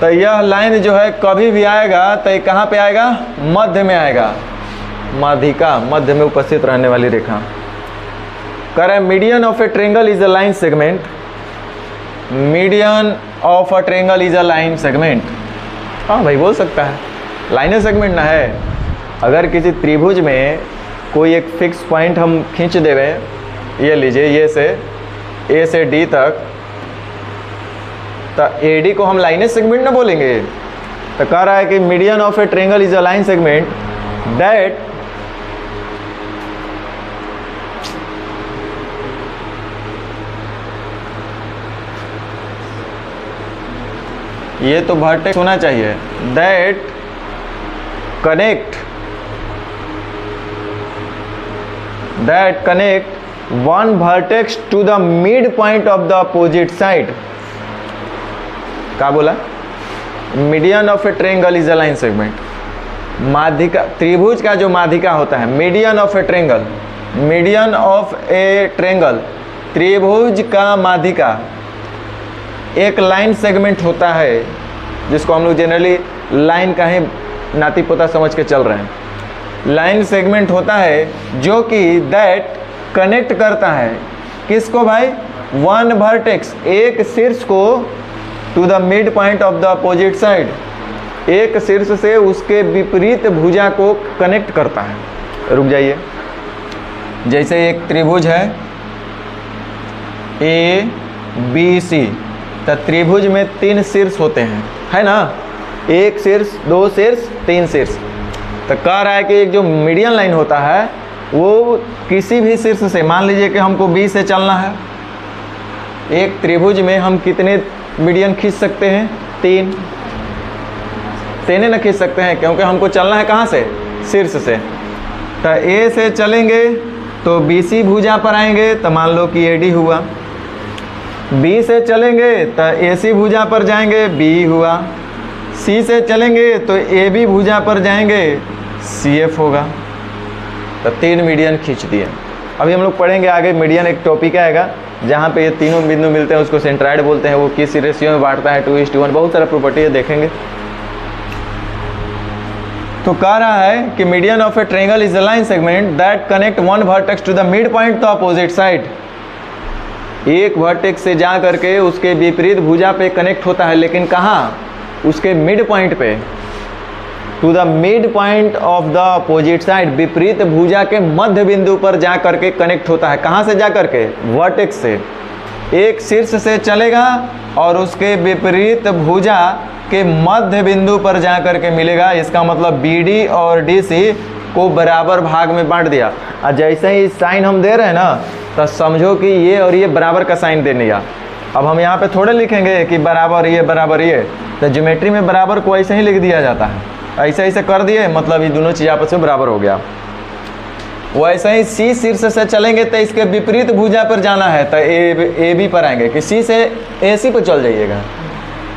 तो यह लाइन जो है कभी भी आएगा तो कहाँ पे आएगा? मध्य में आएगा। माध्यिका मध्य में उपस्थित रहने वाली रेखा। कह रहे हैं median of a triangle is a line segment, median of a triangle is a line segment. हाँ भाई बोल सकता है, लाइन सेगमेंट ना है। अगर किसी त्रिभुज में कोई एक फिक्स पॉइंट हम खींच देवे, ये लीजिए ये से A से D तक, तो AD को हम लाइन सेगमेंट ना बोलेंगे। तो कह रहा है कि median of a triangle is a line segment that ये तो वर्टेक्स होना चाहिए, that connect one vertex to the midpoint of the opposite side. क्या बोला? Median of a triangle is a line segment. माध्यिका, त्रिभुज का जो माध्यिका होता है, median of a triangle, median of a triangle, त्रिभुज का माध्यिका एक लाइन सेगमेंट होता है, जिसको हम लोग जनरली लाइन का ही नाती पोता समझ के चल रहे हैं। लाइन सेगमेंट होता है जो कि दैट कनेक्ट करता है किसको भाई? वन वर्टेक्स, एक शीर्ष को, to the midpoint of the opposite side, एक शीर्ष से उसके विपरीत भुजा को कनेक्ट करता है। रुक जाइए, जैसे एक त्रिभुज है ABC, तो त्रिभुज में 3 शीर्ष होते हैं, है ना? एक शीर्ष, 2 शीर्ष, 3 शीर्ष। तो कह रहा है कि एक जो मीडियन लाइन होता है वो किसी भी शीर्ष से, मान लीजिए कि हमको B से चलना है, एक त्रिभुज में हम कितने मीडियन खींच सकते हैं? 3 ना खींच सकते हैं, क्योंकि हमको चलना है कहाँ से? शीर्ष से। तो A से चलेंगे तो BC भुजा पर आएंगे, तो मान लो कि AD हुआ। B से चलेंगे तो AC भुजा पर जाएंगे, B हुआ। C से चलेंगे तो AB भुजा पर जाएंगे, CF होगा। तो 3 मीडियन खींच दिए। अभी हम लोग पढ़ेंगे आगे, मीडियन एक टॉपिक आएगा जहाँ पे ये तीनों बिंदु मिलते हैं, उसको सेंट्राइड बोलते हैं। वो किस रेशियो में बांटता है, 2:1, बहुत सारा प्रॉपर्टी है, देखेंगे। तो कह रहा है कि median of a triangle is a line segment that connect one vertex to the midpoint the opposite side. एक वर्टेक्स से जा करके उसके विपरीत भुजा पे कनेक्ट होता है, लेकिन कहाँ? उसके मिड पॉइंट पे, to the midpoint of the opposite side, विपरीत भुजा के मध्य बिंदु पर जा करके कनेक्ट होता है। कहाँ से जा करके? वर्टेक्स से। एक शीर्ष से चलेगा और उसके विपरीत भुजा के मध्य बिंदु पर जा करके मिलेगा। इसका मतलब BD और DC को बराबर भाग में बांट दिया। और जैसे ही साइन हम दे रहे हैं ना, तो समझो कि ये और ये बराबर का साइन दे दिया। अब हम यहाँ पे थोड़े लिखेंगे कि बराबर ये बराबर ये, तो ज्योमेट्री में बराबर को ऐसे ही लिख दिया जाता है। ऐसे ऐसे कर दिए, मतलब ये दोनों चीज़ आपस में बराबर हो गया। वैसे ही C शीर्ष से चलेंगे तो इसके विपरीत भुजा पर जाना है, तो AB पर आएंगे। कि C से AC पर चल जाइएगा,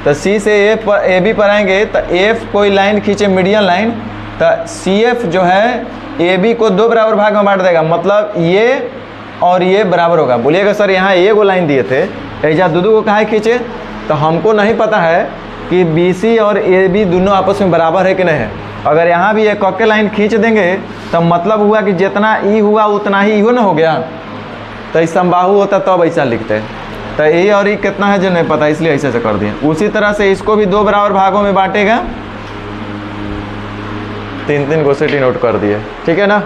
तो C से AB पर आएंगे, तो F कोई लाइन खींचे मीडियन लाइन, तो CF जो है AB को 2 बराबर भाग में बांट देगा, मतलब ये और ये बराबर होगा। बोलिएगा सर यहाँ एक गो लाइन दिए थे, ऐजा दो को कहाँ खींचे, तो हमको नहीं पता है कि BC और AB दोनों आपस में बराबर है कि नहीं है। अगर यहाँ भी एक के लाइन खींच देंगे तो मतलब हुआ कि जितना ई हुआ उतना ही इहो ना हो गया, तो इस समबाहु होता तब ऐसा लिखते हैं। तो ए और ई कितना है जो नहीं पता, इसलिए ऐसे से कर दिए। उसी तरह से इसको भी 2 बराबर भागों में बांटेगा। 3 को सिटी नोट कर दिए, ठीक है ना।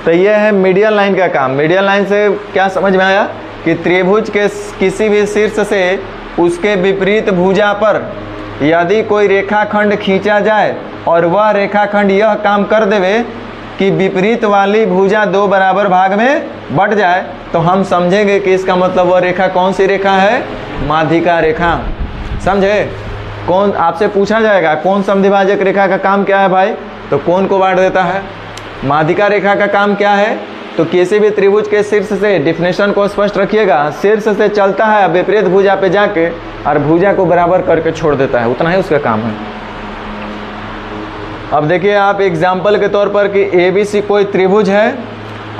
तो ये है मीडियन लाइन का काम। मीडियन लाइन से क्या समझ में आया कि त्रिभुज के किसी भी शीर्ष से उसके विपरीत भुजा पर यदि कोई रेखाखंड खींचा जाए और वह रेखाखंड यह काम कर देवे कि विपरीत वाली भुजा 2 बराबर भाग में बट जाए, तो हम समझेंगे कि इसका मतलब वह रेखा कौन सी रेखा है, माध्यिका रेखा। समझे? कौन, आपसे पूछा जाएगा कौन समद्विभाजक रेखा का काम क्या है भाई, तो कौन को बांट देता है। माध्यिका रेखा का काम क्या है, तो किसी भी त्रिभुज के शीर्ष से, डिफिनेशन को स्पष्ट रखिएगा, शीर्ष से चलता है विपरीत भुजा पे जाके और भुजा को बराबर करके छोड़ देता है, उतना ही उसका काम है। अब देखिए आप एग्जाम्पल के तौर पर कि ABC कोई त्रिभुज है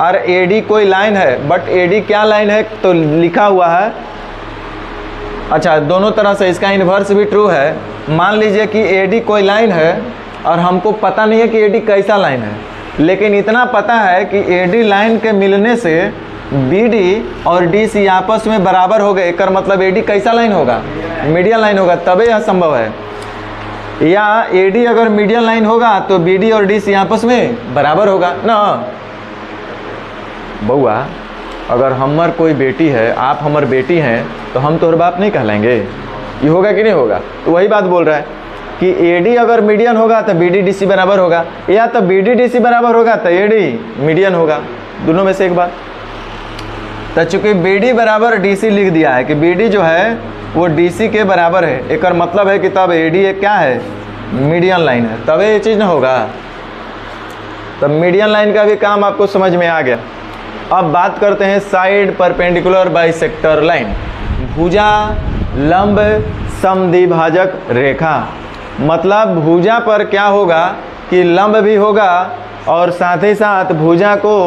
और AD कोई लाइन है, बट AD क्या लाइन है तो लिखा हुआ है, अच्छा दोनों तरह से इसका इन्वर्स भी ट्रू है। मान लीजिए कि AD कोई लाइन है और हमको पता नहीं है कि AD कैसा लाइन है, लेकिन इतना पता है कि AD लाइन के मिलने से BD और DC आपस में बराबर हो गए, कर मतलब AD कैसा लाइन होगा, मीडियन लाइन होगा, तभी यह संभव है। या AD अगर मीडियन लाइन होगा तो BD और DC आपस में बराबर होगा ना। बउआ अगर हमर कोई बेटी है, आप हमर बेटी हैं, तो हम तोहर बाप नहीं कहलाएंगे, ये होगा कि नहीं होगा। तो वही बात बोल रहा है कि AD अगर मीडियन होगा तो BD DC बराबर होगा, या तो BD DC बराबर होगा तो AD मीडियन होगा, दोनों में से एक बात। तो चूंकि BD बराबर DC लिख दिया है कि BD जो है वो DC के बराबर है, एक मतलब है कि तब AD एक क्या है, मीडियन लाइन है, तब ये चीज़ ना होगा। तब मीडियन लाइन का भी काम आपको समझ में आ गया। अब बात करते हैं साइड परपेंडिकुलर बाइसेक्टर लाइन, भुजा लंब समद्विभाजक रेखा। मतलब भुजा पर क्या होगा कि लंब भी होगा और साथ ही साथ भुजा को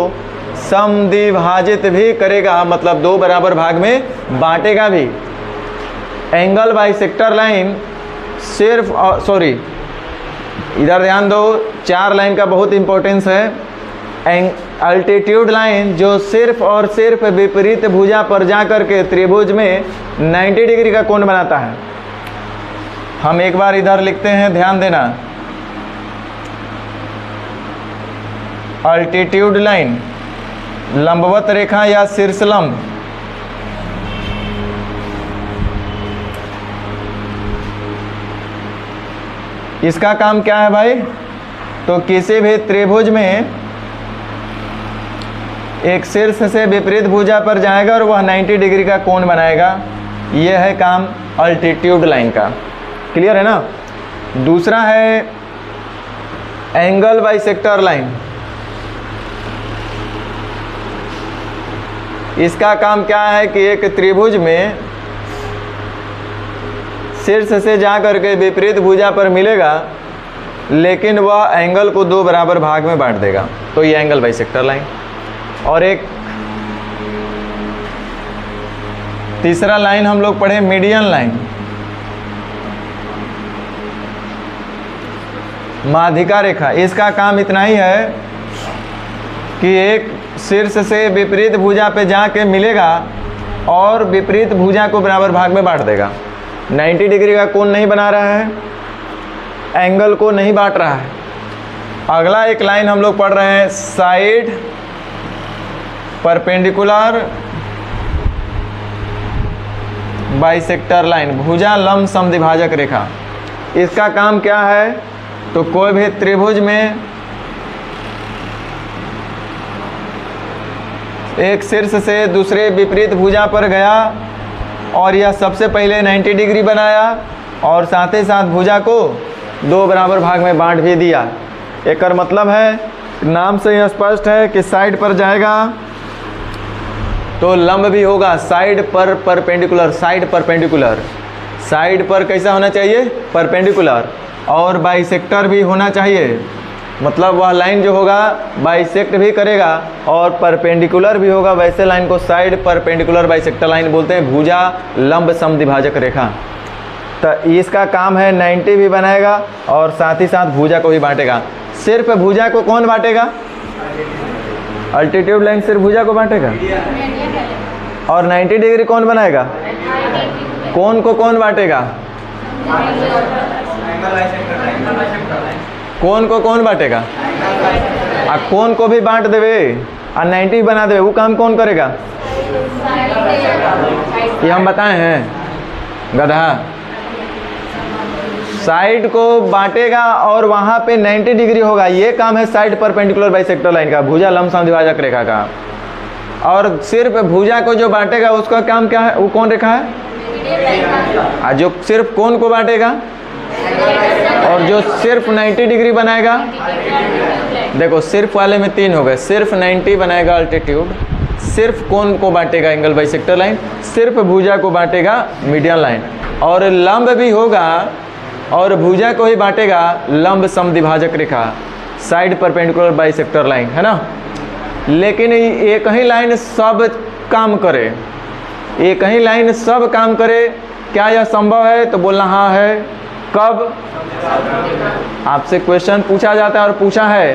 समद्विभाजित भी करेगा, मतलब 2 बराबर भाग में बांटेगा भी। एंगल बाइसेक्टर लाइन सिर्फ सॉरी इधर ध्यान दो, 4 लाइन का बहुत इंपॉर्टेंस है। अल्टीट्यूड लाइन जो सिर्फ और सिर्फ विपरीत भुजा पर जाकर के त्रिभुज में 90 डिग्री का कोण बनाता है। हम एक बार इधर लिखते हैं, ध्यान देना। अल्टीट्यूड लाइन लंबवत रेखा या शीर्ष लंब, इसका काम क्या है भाई, तो किसी भी त्रिभुज में एक शीर्ष से विपरीत भुजा पर जाएगा और वह 90 डिग्री का कोण बनाएगा। यह है काम अल्टीट्यूड लाइन का। क्लियर है ना। दूसरा है एंगल बाइसेक्टर लाइन। इसका काम क्या है कि एक त्रिभुज में शीर्ष से जा करके विपरीत भुजा पर मिलेगा, लेकिन वह एंगल को 2 बराबर भाग में बांट देगा, तो ये एंगल बाइसेक्टर लाइन। और एक तीसरा लाइन हम लोग पढ़े मीडियन लाइन, माध्यिका रेखा। इसका काम इतना ही है कि एक शीर्ष से विपरीत भुजा पे जाके मिलेगा और विपरीत भुजा को बराबर भाग में बांट देगा। 90 डिग्री का कोण नहीं बना रहा है, एंगल को नहीं बांट रहा है। अगला एक लाइन हम लोग पढ़ रहे हैं साइड परपेंडिकुलर बाइसेक्टर लाइन, भुजा लंब समद्विभाजक रेखा। इसका काम क्या है, तो कोई भी त्रिभुज में एक शीर्ष से दूसरे विपरीत भुजा पर गया और यह सबसे पहले 90 डिग्री बनाया और साथ ही साथ भुजा को 2 बराबर भाग में बांट भी दिया। एक मतलब है, नाम से यह स्पष्ट है कि साइड पर जाएगा तो लंब भी होगा, साइड पर परपेंडिकुलर। साइड परपेंडिकुलर, साइड पर कैसा होना चाहिए, परपेंडिकुलर, और बाइसेक्टर भी होना चाहिए, मतलब वह लाइन जो होगा बाइसेक्ट भी करेगा और परपेंडिकुलर भी होगा। वैसे लाइन को साइड परपेंडिकुलर बाइसेक्टर लाइन बोलते हैं, भुजा लंब समद्विभाजक रेखा। तो इसका काम है 90 भी बनाएगा और साथ ही साथ भुजा को भी बांटेगा। सिर्फ भुजा को कौन बांटेगा? अल्टीट्यूड लाइन सिर्फ भुजा को बांटेगा। और 90 डिग्री कौन बनाएगा? कौन को कौन बांटेगा? कौन को कौन बांटेगा? कौन को भी बांट देवे और 90 बना देवे, वो काम कौन करेगा? ये हम बताए हैं गधा। साइड को बांटेगा और वहां पे 90 डिग्री होगा, ये काम है साइड परपेंडिकुलर बाइसेक्टर लाइन का, भुजा लंब समद्विभाजक रेखा का। और सिर्फ भुजा को जो बांटेगा उसका काम क्या है? वो कौन रेखा है? जो सिर्फ कौन को बांटेगा और जो सिर्फ 90 डिग्री बनाएगा, देखो सिर्फ वाले में 3 हो गए। सिर्फ 90 बनाएगा अल्टीट्यूड, सिर्फ कौन को बांटेगा एंगल बाइसेक्टर लाइन, सिर्फ भुजा को बांटेगा मीडियन लाइन, और लंब भी होगा और भुजा को ही बांटेगा लंब समद्विभाजक रेखा, साइड परपेंडिकुलर बाइसेक्टर लाइन, है ना। लेकिन एक ही लाइन सब काम करे, एक ही लाइन सब काम करे, क्या यह संभव है? तो बोलना हाँ है। कब? आपसे क्वेश्चन पूछा जाता है और पूछा है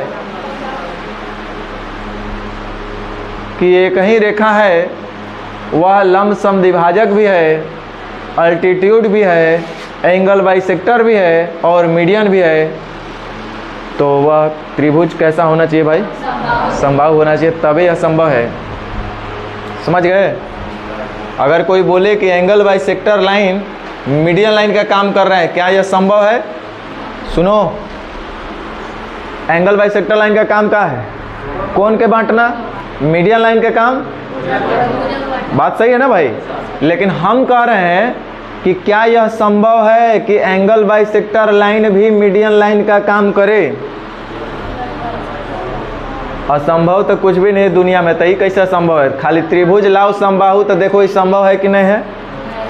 कि एक ही रेखा है, वह लंब समद्विभाजक भी है, अल्टीट्यूड भी है, एंगल बाइसेक्टर भी है और मीडियन भी है, तो वह त्रिभुज कैसा होना चाहिए भाई? समबाहु होना चाहिए, तभी यह संभव है। समझ गए? अगर कोई बोले कि angle bisector line median line का काम कर रहा है, क्या यह संभव है? सुनो, एंगल बाइसेक्टर लाइन का काम क्या है? कौन के बांटना? मीडियन लाइन का काम। बात सही है ना भाई? लेकिन हम कह रहे हैं कि क्या यह संभव है कि एंगल बाइसेक्टर लाइन भी मीडियन लाइन का काम करे? असंभव तो कुछ भी नहीं दुनिया में। तो ये कैसे संभव है? खाली त्रिभुज लाओ समबाहु, तो देखो ये संभव है कि नहीं है?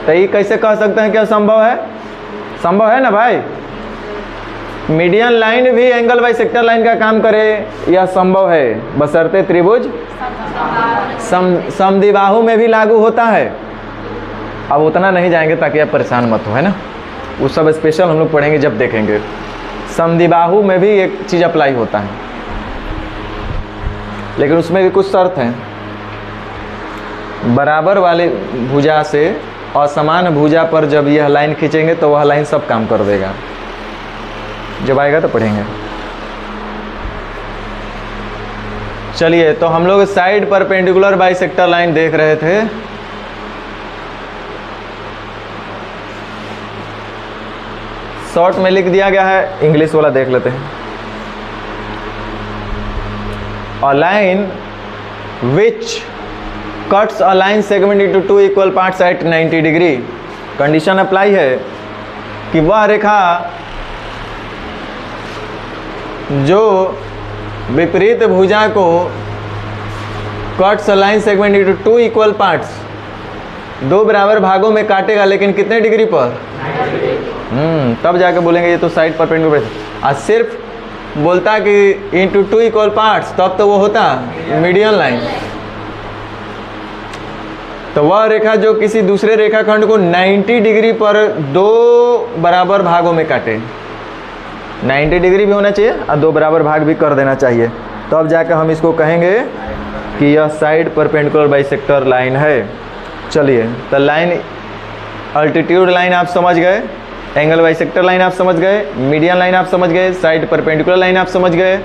तो ये कैसे कह सकते हैं क्या संभव है? संभव है ना भाई। मीडियन लाइन भी एंगल बाइसेक्टर लाइन का काम करे, यह संभव है, बशर्ते त्रिभुज समद्विबाहु में भी लागू होता है। अब उतना नहीं जाएंगे ताकि आप परेशान मत हो, है ना। वो सब स्पेशल हम लोग पढ़ेंगे जब देखेंगे। समद्विबाहु में भी एक चीज़ अप्लाई होता है, लेकिन उसमें भी कुछ शर्त हैं। बराबर वाले भुजा से असमान भुजा पर जब यह लाइन खींचेंगे तो वह लाइन सब काम कर देगा। जब आएगा तो पढ़ेंगे। चलिए, तो हम लोग साइड परपेंडिकुलर बाइसेक्टर लाइन देख रहे थे। शॉर्ट में लिख दिया गया है, इंग्लिश वाला देख लेते हैं। A line which cuts a line segment into two equal parts at 90 degree. Condition apply है कि वह रेखा जो विपरीत भुजा को कट्स अ line segment into two equal parts, दो बराबर भागों में काटेगा, लेकिन कितने डिग्री पर? तब जाके बोलेंगे ये तो साइड परपेंडिकुलर। आज सिर्फ बोलता कि इनटू टू इक्वल पार्ट्स, तब तो वो होता मीडियन लाइन। तो वह रेखा जो किसी दूसरे रेखाखंड को 90 डिग्री पर दो बराबर भागों में काटे। 90 डिग्री भी होना चाहिए और दो बराबर भाग भी कर देना चाहिए, तो अब जाकर हम इसको कहेंगे कि यह साइड परपेंडिकुलर बाइसेक्टर लाइन है। चलिए, तो लाइन अल्टीट्यूड लाइन आप समझ गए, एंगल बाइसेक्टर लाइन आप समझ गए, मीडियन लाइन आप समझ गए, साइड परपेंडिकुलर लाइन आप समझ गए।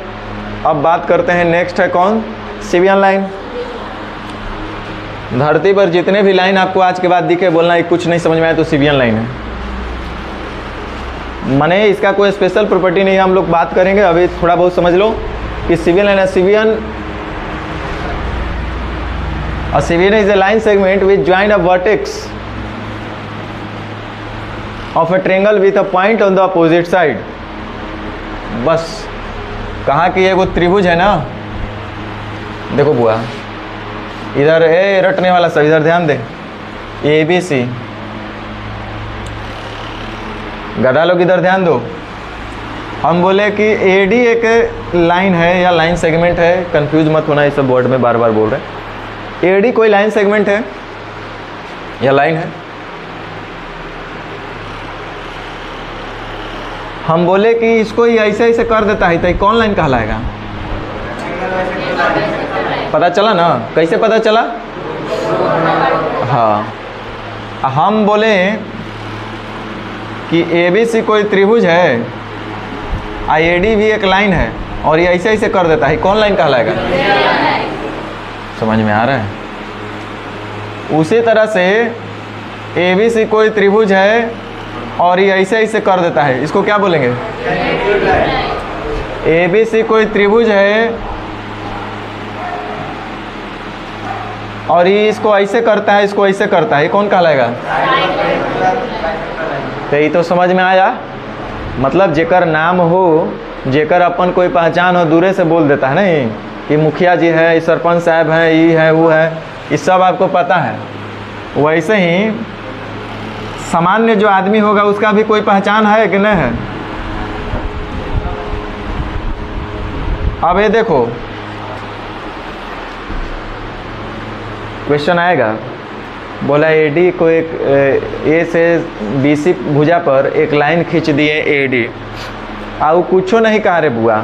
अब बात करते हैं, नेक्स्ट है कौन? सिवियन लाइन। धरती पर जितने भी लाइन आपको आज के बाद दिखे, बोलना ये कुछ नहीं समझ में आया तो सिवियन लाइन है। माने इसका कोई स्पेशल प्रॉपर्टी नहीं है, हम लोग बात करेंगे। अभी थोड़ा बहुत समझ लो कि सिवियन लाइन है। Cevian is a line segment which join a vertex of a triangle with a point on the opposite side. बस कहा कि ये वो त्रिभुज है ना, देखो बुआ, इधर ए रटने वाला सब इधर ध्यान दे, ABC। गधा लोग इधर ध्यान दो, हम बोले कि एडी एक लाइन है या लाइन सेगमेंट है, कंफ्यूज मत होना, इस सब वर्ड में बार बार बोल रहे हैं। एडी कोई लाइन सेगमेंट है या लाइन है। हम बोले कि इसको ही ऐसे ऐसे कर देता है तो ये कौन लाइन कहलाएगा? पता चला ना, कैसे पता चला? हाँ, हम बोले कि ABC कोई त्रिभुज है, AD भी एक लाइन है और ये ऐसे ऐसे कर देता है, कौन लाइन कहलाएगा? समझ में आ रहा है? उसी तरह से ABC कोई त्रिभुज है और ये ऐसे ऐसे कर देता है, इसको क्या बोलेंगे? ABC कोई त्रिभुज है और ये इसको ऐसे करता है, इसको ऐसे करता है, ये कौन कहलाएगा? तो ये तो समझ में आया। मतलब जेकर नाम हो, जेकर अपन कोई पहचान हो, दूरे से बोल देता है नहीं कि मुखिया जी है, ये सरपंच साहब हैं, ये है वो है, ये सब आपको पता है। वैसे ही सामान्य जो आदमी होगा उसका भी कोई पहचान है कि नहीं है? अब ये देखो क्वेश्चन आएगा, बोला AD को एक A से BC भुजा पर एक लाइन खींच दिए AD, और कुछो नहीं कहा रे बुआ,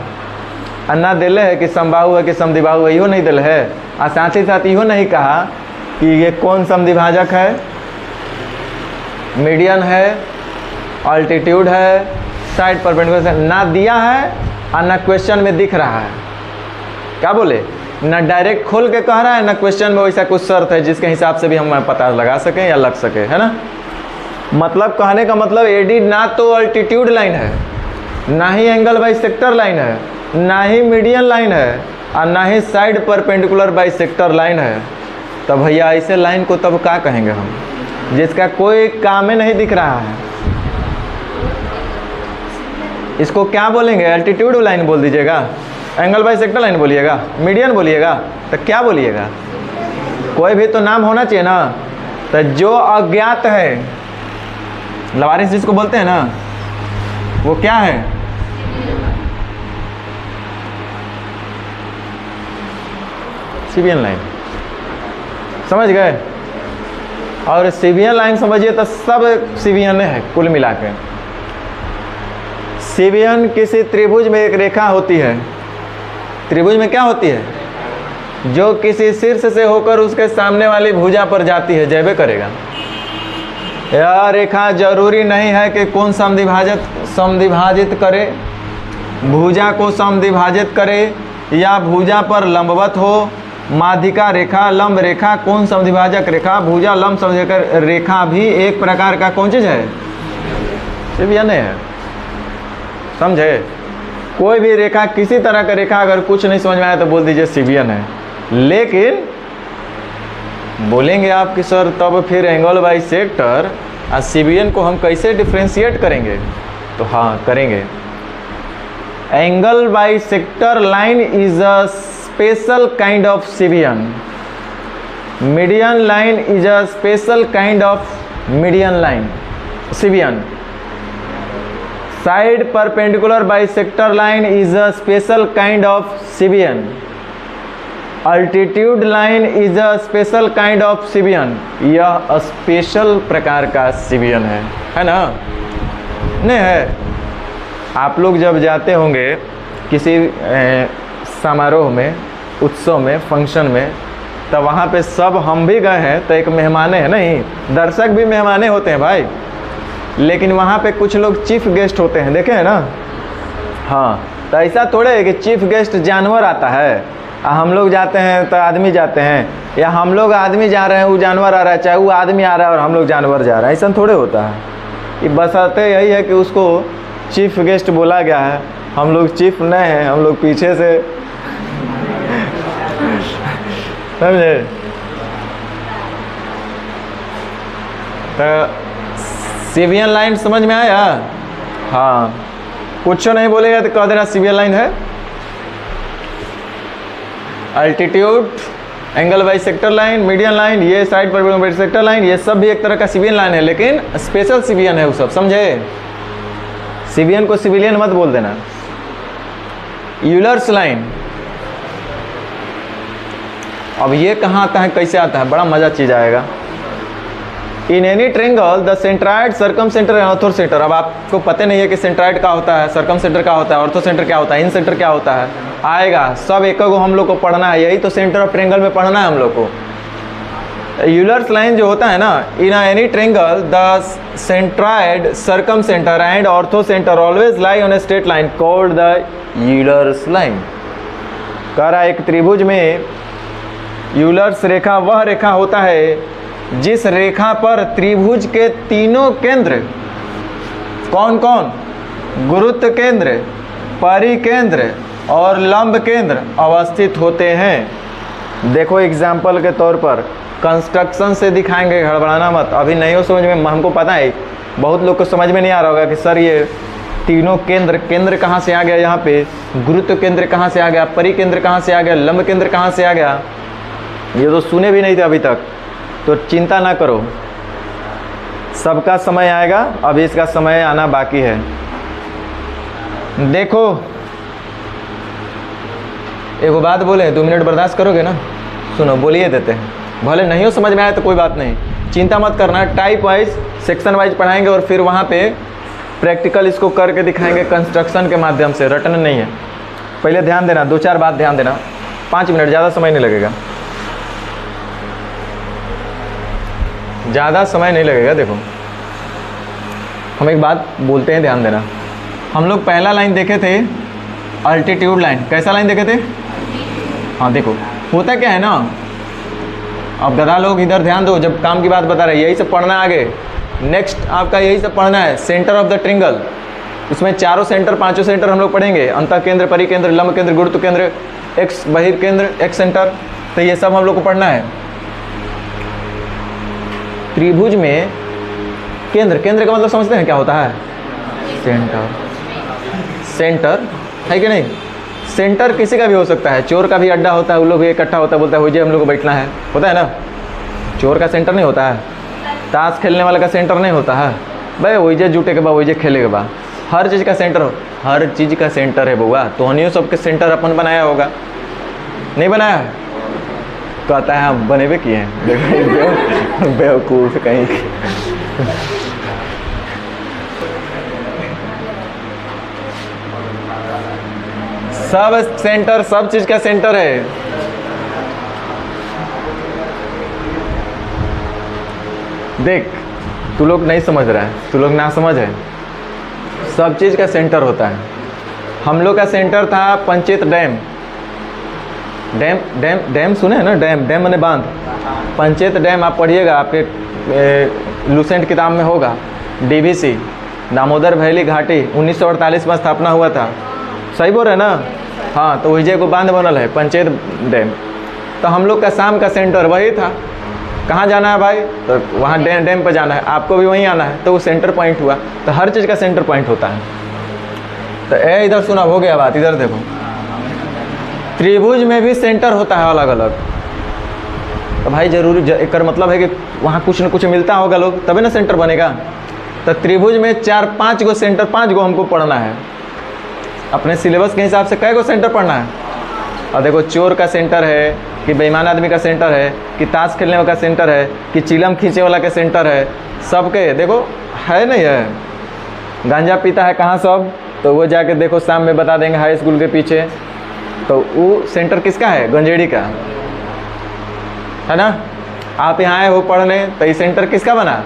अन्ना दिले है कि समबाहु है कि समद्विबाहु है, इहो नहीं दिल है, और साथ ही साथ इहो नहीं कहा कि ये कौन समद्विभाजक है, मीडियन है, अल्टीट्यूड है, साइड परपेंडिकुलर ना दिया है और ना क्वेश्चन में दिख रहा है। क्या बोले? ना डायरेक्ट खोल के कह रहा है, ना क्वेश्चन में वैसा कुछ शर्त है जिसके हिसाब से भी हम पता लगा सकें या लग सके, है ना। मतलब कहने का मतलब AD ना तो अल्टीट्यूड लाइन है, ना ही एंगल बाइसेक्टर लाइन है, ना ही मीडियन लाइन है, और ना ही साइड परपेंडिकुलर बाइसेक्टर लाइन है। तब भैया ऐसे लाइन को तब क्या कहेंगे हम, जिसका कोई काम ही नहीं दिख रहा है? इसको क्या बोलेंगे? अल्टीट्यूड लाइन बोल दीजिएगा, एंगल बाइसेक्टर लाइन बोलिएगा, मीडियन बोलिएगा, तो क्या बोलिएगा? कोई भी तो नाम होना चाहिए ना। तो जो अज्ञात है, लवारिस जिसको बोलते हैं ना, वो क्या है? सीबियन लाइन। समझ गए? और सीबियन लाइन समझिए तो सब सीबियन है कुल मिला के। सीबियन किसी त्रिभुज में एक रेखा होती है। त्रिभुज में क्या होती है? जो किसी शीर्ष से होकर उसके सामने वाली भुजा पर जाती है, जयबे करेगा। यह रेखा जरूरी नहीं है कि कौन समद्विभाजित करे, भुजा को समद्विभाजित करे या भुजा पर लंबवत हो। माध्यिका रेखा, लंब रेखा, कौन समद्विभाजक रेखा, भुजा लंब समद्विभाजक रेखा भी एक प्रकार का कौन चीज है? सीबियन है। समझे? कोई भी रेखा, किसी तरह का रेखा अगर कुछ नहीं समझ में आया तो बोल दीजिए सीबियन है। लेकिन बोलेंगे आप कि सर तब फिर एंगल बाइसेक्टर और सीबियन को हम कैसे डिफ्रेंशिएट करेंगे? तो हाँ करेंगे। Angle bisector line is a special kind of cevian. Median line is a special kind of median line cevian. Side perpendicular bisector line is a special kind of Sebian. Altitude line is a special kind of Sebian. यह special प्रकार का Sebian है ना? नहीं है? आप लोग जब जाते होंगे किसी समारोह में, उत्सव में, फंक्शन में, तो वहाँ पे सब हम भी गए हैं तो एक मेहमाने हैं, नहीं दर्शक भी मेहमाने होते हैं भाई, लेकिन वहाँ पे कुछ लोग चीफ गेस्ट होते हैं, देखे हैं ना। हाँ, तो ऐसा थोड़े है कि चीफ गेस्ट जानवर आता है, हम लोग जाते हैं तो आदमी जाते हैं, या हम लोग आदमी जा रहे हैं वो जानवर आ रहा है, चाहे वो आदमी आ रहा है और हम लोग जानवर जा रहे हैं, ऐसा थोड़े होता है। ये बशर्ते यही है कि उसको चीफ गेस्ट बोला गया है, हम लोग चीफ नहीं हैं, हम लोग पीछे से समझे। तो सीबियन लाइन समझ में आया? हाँ, कुछ नहीं बोलेगा तो कह देना सीबियन लाइन है। Altitude, angle bisector line, median line, ये साइड परपेंडिकुलर बाइसेक्टर लाइन, ये सब भी एक तरह का सीबियन लाइन है, लेकिन स्पेशल सीबियन है वो सब। समझे? सिविलियन को सिविलियन मत बोल देना। यूलर्स लाइन, अब ये कहाँ आता है, कैसे आता है, बड़ा मजा चीज आएगा। In any triangle the centroid, circum centre and ortho centre. अब आपको पता नहीं है कि सेंट्राइड क्या होता है, सर्कम सेंटर क्या होता है, ऑर्थो सेंटर क्या होता है, इन सेंटर क्या होता है, आएगा सब एक को हम लोग को पढ़ना है। यही तो सेंटर ऑफ ट्रेंगल में पढ़ना है हम लोग को। यूलर्स लाइन जो होता है ना, in any triangle the centroid, circum centre and ortho centre always lie on a straight line called the Euler's line. कह रहा है एक त्रिभुज में यूलर्स रेखा वह रेखा होता है जिस रेखा पर त्रिभुज के तीनों केंद्र, कौन कौन, गुरुत्व केंद्र, परिकेंद्र और लंब केंद्र अवस्थित होते हैं। देखो एग्जाम्पल के तौर पर कंस्ट्रक्शन से दिखाएंगे, गड़बड़ाना मत। अभी नहीं हो समझ में, हमको पता है बहुत लोग को समझ में नहीं आ रहा होगा कि सर ये तीनों केंद्र, केंद्र कहाँ से आ गया, यहाँ पे गुरुत्व केंद्र कहाँ से आ गया, परिकेंद्र कहाँ से आ गया, लंब केंद्र कहाँ से आ गया, ये तो सुने भी नहीं थे अभी तक। तो चिंता ना करो, सबका समय आएगा, अभी इसका समय आना बाकी है। देखो एक बात बोले, 2 मिनट बर्दाश्त करोगे ना, सुनो बोलिए देते हैं, भले नहीं हो समझ में आए तो कोई बात नहीं, चिंता मत करना। टाइप वाइज, सेक्शन वाइज पढ़ाएंगे और फिर वहाँ पे प्रैक्टिकल इसको करके दिखाएंगे कंस्ट्रक्शन के माध्यम से, रटना नहीं है। पहले ध्यान देना, 2-4 बात ध्यान देना, 5 मिनट, ज़्यादा समय नहीं लगेगा, ज़्यादा समय नहीं लगेगा। देखो हम एक बात बोलते हैं, ध्यान देना। हम लोग पहला लाइन देखे थे अल्टीट्यूड लाइन, कैसा लाइन देखे थे? हाँ देखो होता क्या है ना, अब गधा लोग इधर ध्यान दो, जब काम की बात बता रहे, यही सब पढ़ना है आगे। नेक्स्ट आपका यही सब पढ़ना है, सेंटर ऑफ द ट्रिंगल। उसमें चारों सेंटर, 5 सेंटर हम लोग पढ़ेंगे, अंतः केंद्र, परिकेंद्र, लंब केंद्र, गुरुत्व केंद्र, एक्स बहिर्केंद्र, एक्स सेंटर, तो ये सब हम लोग को पढ़ना है। त्रिभुज में केंद्र, केंद्र का मतलब समझते हैं क्या होता है? सेंटर, सेंटर है कि नहीं? सेंटर किसी का भी हो सकता है, चोर का भी अड्डा होता है, उन लोग भी इकट्ठा होता है, बोलता है वही हम लोग को बैठना है, होता है ना। चोर का सेंटर नहीं होता है, ताश खेलने वाला का सेंटर नहीं होता है भाई, वही जुटे के बाद वही खेले के बाद, हर चीज़ का सेंटर, हर चीज़ का सेंटर है बउआ। तो हनियो सबके सेंटर अपन बनाया होगा, नहीं बनाया है? कहता है हम बने हुए किए हैं, बेवकूफ़ कहीं। सब सेंटर, सब चीज का सेंटर है। देख तू लोग नहीं समझ रहा है, तू लोग ना समझ है, सब चीज का सेंटर होता है। हम लोग का सेंटर था Panchet dam, dam dam dam सुने हैं ना, डैम डैम माने बांध। पंचेत डैम आप पढ़िएगा, आपके लूसेंट किताब में होगा। डीवीसी, दामोदर वैली घाटी, 1948 में स्थापना हुआ था, सही बोल रहे ना? हाँ, तो वही को बांध बनल है, पंचेत डैम। तो हम लोग का शाम का सेंटर वही था। कहाँ जाना है भाई? तो वहाँ डैम पर जाना है, आपको भी वहीं आना है, तो वो सेंटर पॉइंट हुआ। तो हर चीज़ का सेंटर पॉइंट होता है। तो इधर सुना, हो गया बात, इधर देखो, त्रिभुज में भी सेंटर होता है अलग अलग। तो भाई जरूरी एक मतलब है कि वहाँ कुछ न कुछ मिलता होगा लोग, तभी ना सेंटर बनेगा। तो त्रिभुज में 4-5 गो सेंटर, 5 गो हमको पढ़ना है। अपने सिलेबस के हिसाब से कै गो सेंटर पढ़ना है? और देखो, चोर का सेंटर है कि बेईमान आदमी का सेंटर है कि ताश खेलने वाला का सेंटर है कि चिलम खींचे वाला का सेंटर है, सबके देखो है नहीं है। गांजा पीता है कहाँ सब, तो वो जाके देखो शाम में बता देंगे हाई स्कूल के पीछे। तो वो सेंटर किसका है? गंजेड़ी का है ना। आप यहाँ आए हो पढ़ने, तो ये सेंटर किसका बना?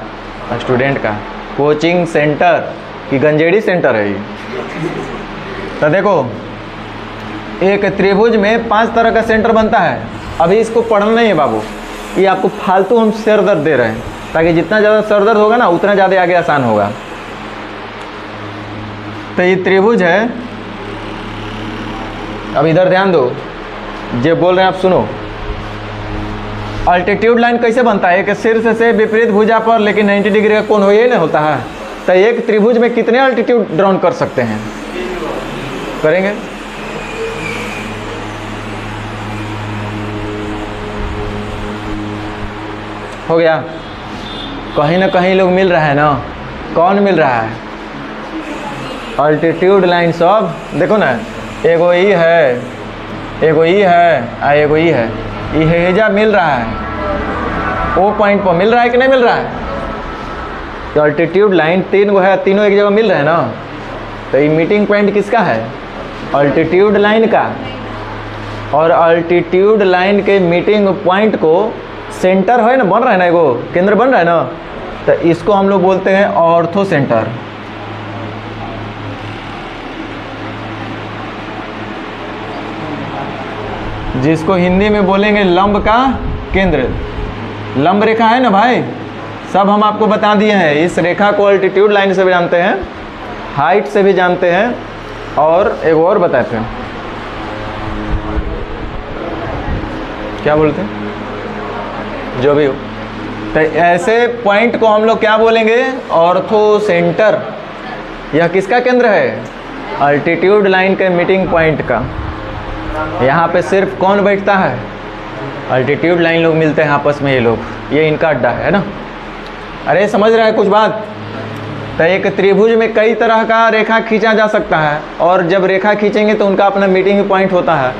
स्टूडेंट का। कोचिंग सेंटर कि गंजेड़ी सेंटर है ये। तो देखो, एक त्रिभुज में 5 तरह का सेंटर बनता है। अभी इसको पढ़ना नहीं है बाबू, ये आपको फालतू हम सिर दर्द दे रहे हैं, ताकि जितना ज़्यादा सर दर्द होगा ना, उतना ज़्यादा आगे आसान होगा। तो ये त्रिभुज है। अब इधर ध्यान दो, जो बोल रहे हैं आप सुनो। अल्टीट्यूड लाइन कैसे बनता है? कि शीर्ष से विपरीत भुजा पर लेकिन 90 डिग्री का कोण हो, ये ना होता है। तो एक त्रिभुज में कितने अल्टीट्यूड ड्रॉन कर सकते हैं? करेंगे। हो गया। कहीं ना कहीं लोग मिल रहा है ना। कौन मिल रहा है? अल्टीट्यूड लाइन्स ऑफ, देखो ना, एगो ई है, एगो ई है, एगो ई है, ये हेजा मिल रहा है, ओ पॉइंट पर मिल रहा है कि नहीं मिल रहा है? तो अल्टीट्यूड लाइन 3 गो है, तीनों एक जगह मिल रहे हैं ना, तो ये मीटिंग पॉइंट किसका है? अल्टीट्यूड लाइन का। और अल्टीट्यूड लाइन के मीटिंग पॉइंट को सेंटर है ना, बन रहा है ना, एगो केंद्र बन रहा है ना, तो इसको हम लोग बोलते हैं ऑर्थो सेंटर। जिसको हिंदी में बोलेंगे लंब का केंद्र। लंब रेखा है ना भाई, सब हम आपको बता दिए हैं। इस रेखा को अल्टीट्यूड लाइन से भी जानते हैं, हाइट से भी जानते हैं, और एक और बताते हैं, क्या बोलते हैं, जो भी हो। तो ऐसे पॉइंट को हम लोग क्या बोलेंगे? Ortho centre. यह किसका केंद्र है? अल्टीट्यूड लाइन के मीटिंग पॉइंट का। यहाँ पे सिर्फ कौन बैठता है? अल्टीट्यूड लाइन लोग मिलते हैं आपस में, ये लोग, ये इनका अड्डा है ना। अरे समझ रहा है कुछ बात? तो एक त्रिभुज में कई तरह का रेखा खींचा जा सकता है, और जब रेखा खींचेंगे तो उनका अपना मीटिंग पॉइंट होता है।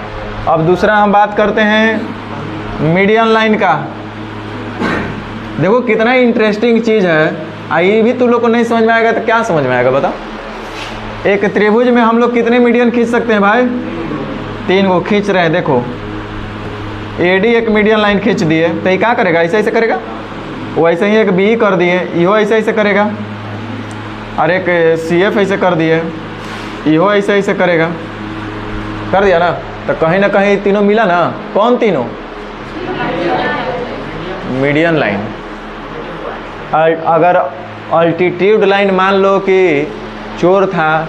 अब दूसरा हम बात करते हैं मीडियन लाइन का। देखो कितना इंटरेस्टिंग चीज़ है, ये भी तुम लोग को नहीं समझ में आएगा तो क्या समझ में आएगा बता? एक त्रिभुज में हम लोग कितने मीडियन खींच सकते हैं भाई? 3 गो खींच रहे हैं। देखो एडी एक मीडियन लाइन खींच दिए, तो ये क्या करेगा? ऐसे ऐसे करेगा। वैसे ही एक बी कर दिए, इहो ऐसे ऐसे करेगा। और एक सी एफ ऐसे कर दिए, इहो ऐसे ऐसे करेगा। कर दिया ना, तो कहीं ना कहीं तीनों मिला ना। कौन तीनों? Median line. अगर अल्टीट्यूड लाइन मान लो कि चोर था,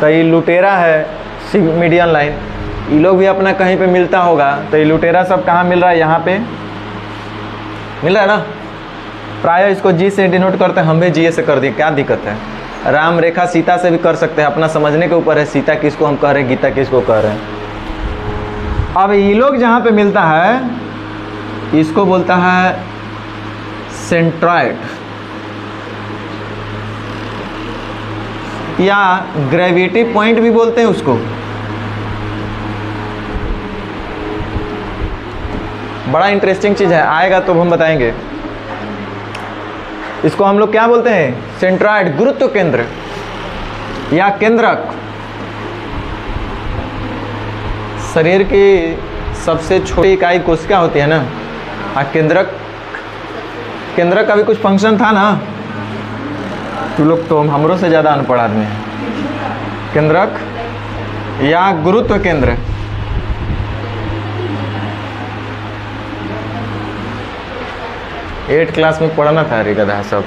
तो ये लुटेरा है, मीडियन लाइन। ये लोग भी अपना कहीं पे मिलता होगा, तो ये लुटेरा सब कहाँ मिल रहा है? यहाँ पे मिल रहा है ना। प्राय इसको जी से डिनोट करते हैं, हम भी जी से कर दिए, क्या दिक्कत है? राम रेखा सीता से भी कर सकते हैं, अपना समझने के ऊपर है। सीता किसको हम कह रहे हैं, गीता किसको कह रहे हैं। अब ये लोग जहाँ पे मिलता है, इसको बोलता है सेंट्रॉइड या ग्रेविटी पॉइंट भी बोलते हैं उसको। बड़ा इंटरेस्टिंग चीज़ है, आएगा तो हम बताएंगे। इसको हम लोग क्या बोलते हैं? सेंट्रॉइड, गुरुत्व केंद्र या केंद्रक। शरीर की सबसे छोटी इकाई कोशिका होती है ना, केंद्रक। केंद्रक का भी कुछ फंक्शन था ना। तू लोग तो हमरों से ज़्यादा अनपढ़ आदमी है। केंद्रक या गुरुत्व केंद्र। एट क्लास में पढ़ना था रे गधा सब।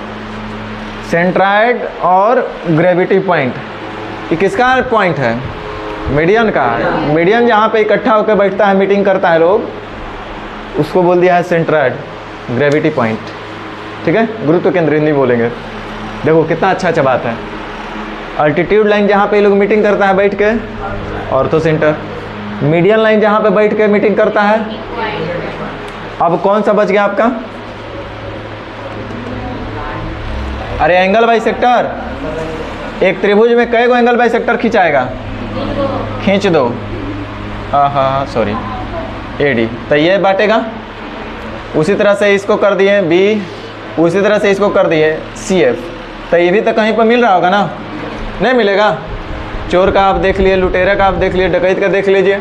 सेंट्रॉइड और ग्रेविटी पॉइंट, ये किसका पॉइंट है? मीडियन का। मीडियन जहाँ पे इकट्ठा होकर बैठता है, मीटिंग करता है लोग, उसको बोल दिया है सेंट्रॉइड, ग्रेविटी पॉइंट। ठीक है, गुरुत्व केंद्र हिंदी बोलेंगे। देखो कितना अच्छा अच्छा बात है। अल्टीट्यूड लाइन जहाँ पे लोग मीटिंग करता है बैठ के, ऑर्थो सेंटर। मीडियन लाइन जहाँ पे बैठ के मीटिंग करता है। अब कौन सा बच गया आपका? अरे एंगल बाई सेक्टर। एक त्रिभुज में कई गो एंगल बाई सेक्टर खींचाएगा? खींच दो। हाँ सॉरी, एडी। तो ये बांटेगा। उसी तरह से इसको कर दिए बी, उसी तरह से इसको कर दिए सी एफ। तो ये भी तो कहीं पर मिल रहा होगा ना, नहीं मिलेगा? चोर का आप देख लिए, लुटेरा का आप देख लिए, डकैत का देख लीजिए।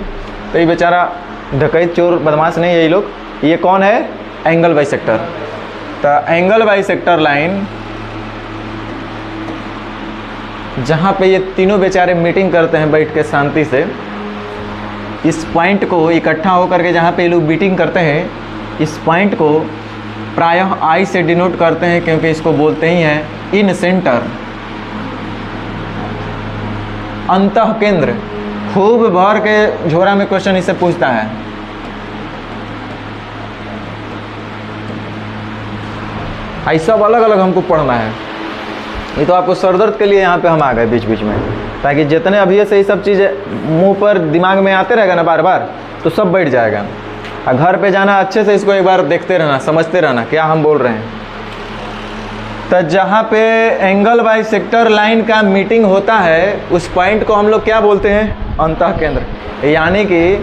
तो ये बेचारा डकैत चोर बदमाश नहीं है ये लोग। ये कौन है? Angle by sector. तो एंगल बाई सेक्टर लाइन जहाँ पे ये तीनों बेचारे मीटिंग करते हैं बैठ के शांति से, इस पॉइंट को इकट्ठा होकर के जहाँ पे ये लोग मीटिंग करते हैं, इस पॉइंट को प्रायः आई से डिनोट करते हैं, क्योंकि इसको बोलते ही हैं इन सेंटर, अंतः केंद्र। खूब भर के झोरा में क्वेश्चन इससे पूछता है। आई सब अलग अलग हमको पढ़ना है। ये तो आपको सरदर्द के लिए यहाँ पे हम आ गए बीच बीच में, ताकि जितने अभी से ये सब चीज़ें मुंह पर दिमाग में आते रहेगा ना बार बार, तो सब बैठ जाएगा। और घर पे जाना अच्छे से इसको एक बार देखते रहना, समझते रहना क्या हम बोल रहे हैं। तो जहाँ पे एंगल बाइसेक्टर लाइन का मीटिंग होता है उस पॉइंट को हम लोग क्या बोलते हैं? अंतः केंद्र। यानी कि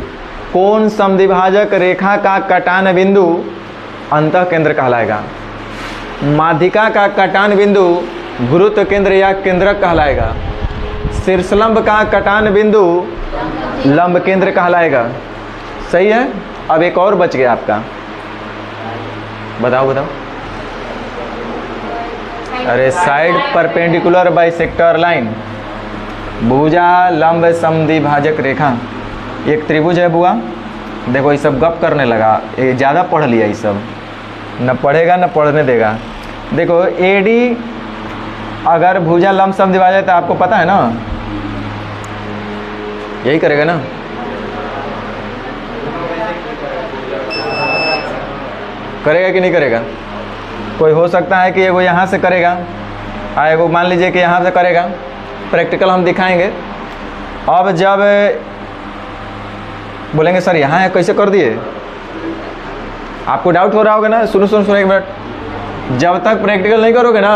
कोण समद्विभाजक रेखा का कटान बिंदु अंतः केंद्र कहलाएगा। माध्यिका का कटान बिंदु गुरुत्व केंद्र या केंद्रक कहलाएगा। शीर्षलंब का कटान बिंदु लंब केंद्र कहलाएगा। सही है। अब एक और बच गया आपका, बताओ बताओ। अरे साइड परपेंडिकुलर बाइसेक्टर लाइन, भुजा लंब समद्विभाजक रेखा। एक त्रिभुज है बुआ, देखो ये सब गप करने लगा, ये ज़्यादा पढ़ लिया, ये सब न पढ़ेगा न पढ़ने देगा। देखो एडी अगर भुजा लंब समद्विभाजक तो आपको पता है ना, यही करेगा ना। करेगा कि नहीं करेगा? कोई हो सकता है कि एगो यहाँ से करेगा, एगो मान लीजिए कि यहाँ से करेगा। प्रैक्टिकल हम दिखाएंगे। अब जब बोलेंगे सर यहाँ है कैसे कर दिए, आपको डाउट हो रहा होगा ना। सुनो सुनो सुनो एक मिनट, जब तक प्रैक्टिकल नहीं करोगे ना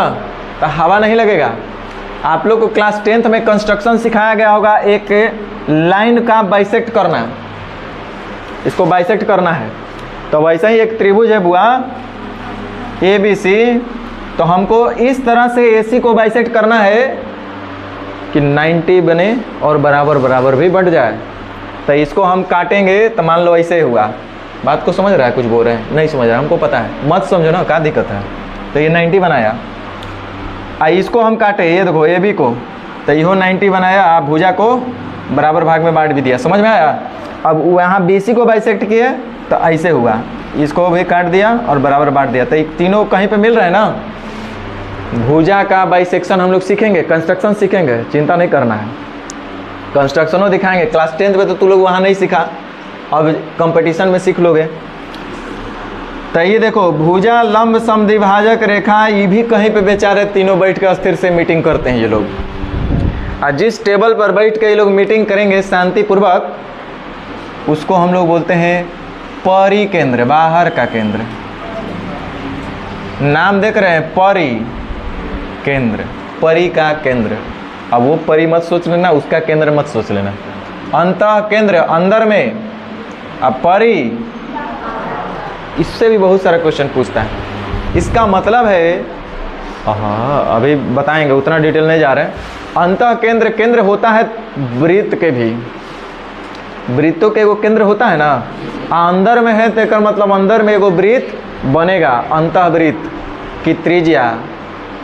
तो हवा नहीं लगेगा। आप लोग को क्लास 10th में कंस्ट्रक्शन सिखाया गया होगा, एक लाइन का बाइसेक्ट करना, इसको बाइसेक्ट करना है। तो वैसा ही एक त्रिभुज है बुआ ABC, तो हमको इस तरह से AC को बाइसेक्ट करना है कि 90 बने और बराबर बराबर भी बढ़ जाए। तो इसको हम काटेंगे तो मान लो ऐसे हुआ। बात को समझ रहा है? कुछ बोल रहे हैं? नहीं समझ रहा, हमको पता है, मत समझो ना, क्या दिक्कत है। तो ये 90 बनाया, इसको हम काटे, ये देखो AB को, तो यो 90 बनाया, आप भुजा को बराबर भाग में बांट भी दिया। समझ में आया? अब यहाँ BC को बाइसेक्ट किए तो ऐसे हुआ, इसको भी काट दिया और बराबर बांट दिया। तो तीनों कहीं पे मिल रहे हैं ना। भुजा का बाइसेक्शन हम लोग सीखेंगे, कंस्ट्रक्शन सीखेंगे, चिंता नहीं करना है। कंस्ट्रक्शनों दिखाएंगे। क्लास 10th में तो तू लोग वहाँ नहीं सीखा, अब कंपटीशन में सीख लोगे। तो ये देखो भुजा लंब समद्विभाजक रेखा, ये भी कहीं पे बेचारे तीनों बैठ के अस्थिर से मीटिंग करते हैं ये लोग। और जिस टेबल पर बैठ के ये लोग मीटिंग करेंगे शांतिपूर्वक, उसको हम लोग बोलते हैं परी केंद्र, बाहर का केंद्र। नाम देख रहे हैं, परी केंद्र, परी का केंद्र। अब वो परी मत सोच लेना, उसका केंद्र मत सोच लेना। अंतः केंद्र अंदर में, अब परी, इससे भी बहुत सारा क्वेश्चन पूछता है। इसका मतलब है, हाँ अभी बताएंगे, उतना डिटेल नहीं जा रहे हैं। अंतः केंद्र, केंद्र होता है वृत्त के भी, वृत्तों के एगो केंद्र होता है ना। अंदर में है तो मतलब अंदर में एगो वृत्त बनेगा, अंतःवृत्त की त्रिज्या।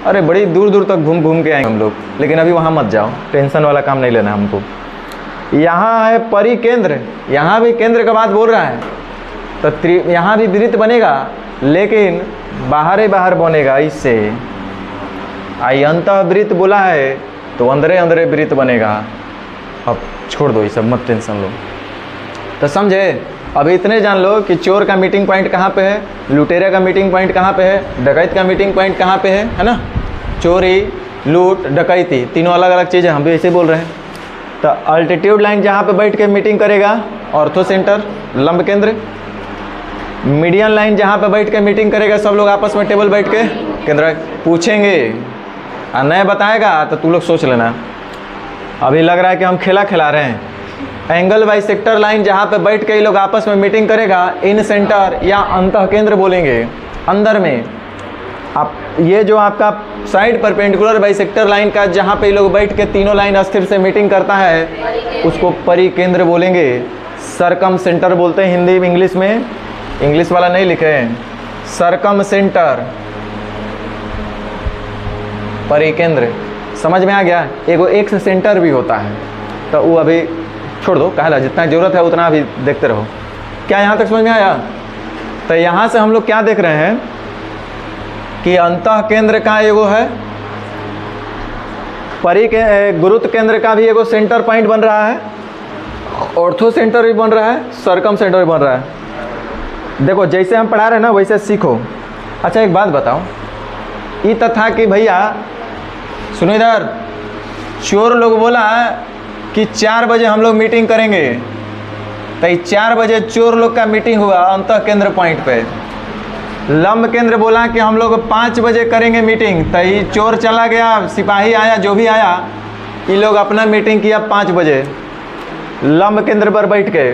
अरे बड़ी दूर दूर तक घूम घूम के आएंगे हम लोग, लेकिन अभी वहाँ मत जाओ, टेंशन वाला काम नहीं लेना हमको। यहाँ है परी केंद्र, यहाँ भी केंद्र का बात बोल रहा है, तो यहाँ भी वृत्त बनेगा, लेकिन बाहर ही बाहर बनेगा इससे। आई अंतःवृत्त बोला है तो अंदरे अंदरे वृत्त बनेगा। अब छोड़ दो ये सब, मत टेंशन लो। तो समझे? अभी इतने जान लो कि चोर का मीटिंग पॉइंट कहाँ पे है, लुटेरे का मीटिंग पॉइंट कहाँ पे है, डकैत का मीटिंग पॉइंट कहाँ पे है ना। चोरी, लूट, डकैती, तीनों अलग अलग चीज़ें, हम भी ऐसे बोल रहे हैं। तो अल्टीट्यूड लाइन जहाँ पे बैठ के मीटिंग करेगा, ऑर्थो सेंटर, लंब केंद्र। मीडियन लाइन जहाँ पे बैठ के मीटिंग करेगा, सब लोग आपस में टेबल बैठ के केंद्र। पूछेंगे और नहीं बताएगा तो तू लोग सोच लेना, अभी लग रहा है कि हम खेला खिला रहे हैं। एंगल बाइसेक्टर लाइन जहाँ पे बैठ के ये लोग आपस में मीटिंग करेगा, इन सेंटर या अंतः केंद्र बोलेंगे। अंदर में आप ये जो आपका साइड परपेंडिकुलर बाइसेक्टर लाइन का जहाँ पे ये लोग बैठ के तीनों लाइन अस्थिर से मीटिंग करता है, उसको परी केंद्र बोलेंगे। सरकम सेंटर बोलते हैं हिंदी इंग्लिश में, इंग्लिश वाला नहीं लिखे हैं, सरकम सेंटर, परी केंद्र। समझ में आ गया? एगो एक्स सेंटर भी होता है, तो वो अभी छोड़ दो, कहला जितना ज़रूरत है उतना अभी देखते रहो। क्या यहाँ तक समझ में आया? तो यहाँ से हम लोग क्या देख रहे हैं कि अंतः केंद्र का एगो है, परी के गुरुत्व केंद्र का भी एगो सेंटर पॉइंट बन रहा है, ऑर्थो सेंटर भी बन रहा है, सरकम सेंटर भी बन रहा है। देखो जैसे हम पढ़ा रहे हैं ना वैसे सीखो। अच्छा एक बात बताओ, ये तथा कि भैया सुनो इधर, चोर लोग बोला कि 4 बजे हम लोग मीटिंग करेंगे, तो 4 बजे चोर लोग का मीटिंग हुआ अंतः केंद्र पॉइंट पे। लंब केंद्र बोला कि हम लोग 5 बजे करेंगे मीटिंग, तो ये चोर चला गया, सिपाही आया, जो भी आया, ये लोग अपना मीटिंग किया 5 बजे लंब केंद्र पर बैठ के।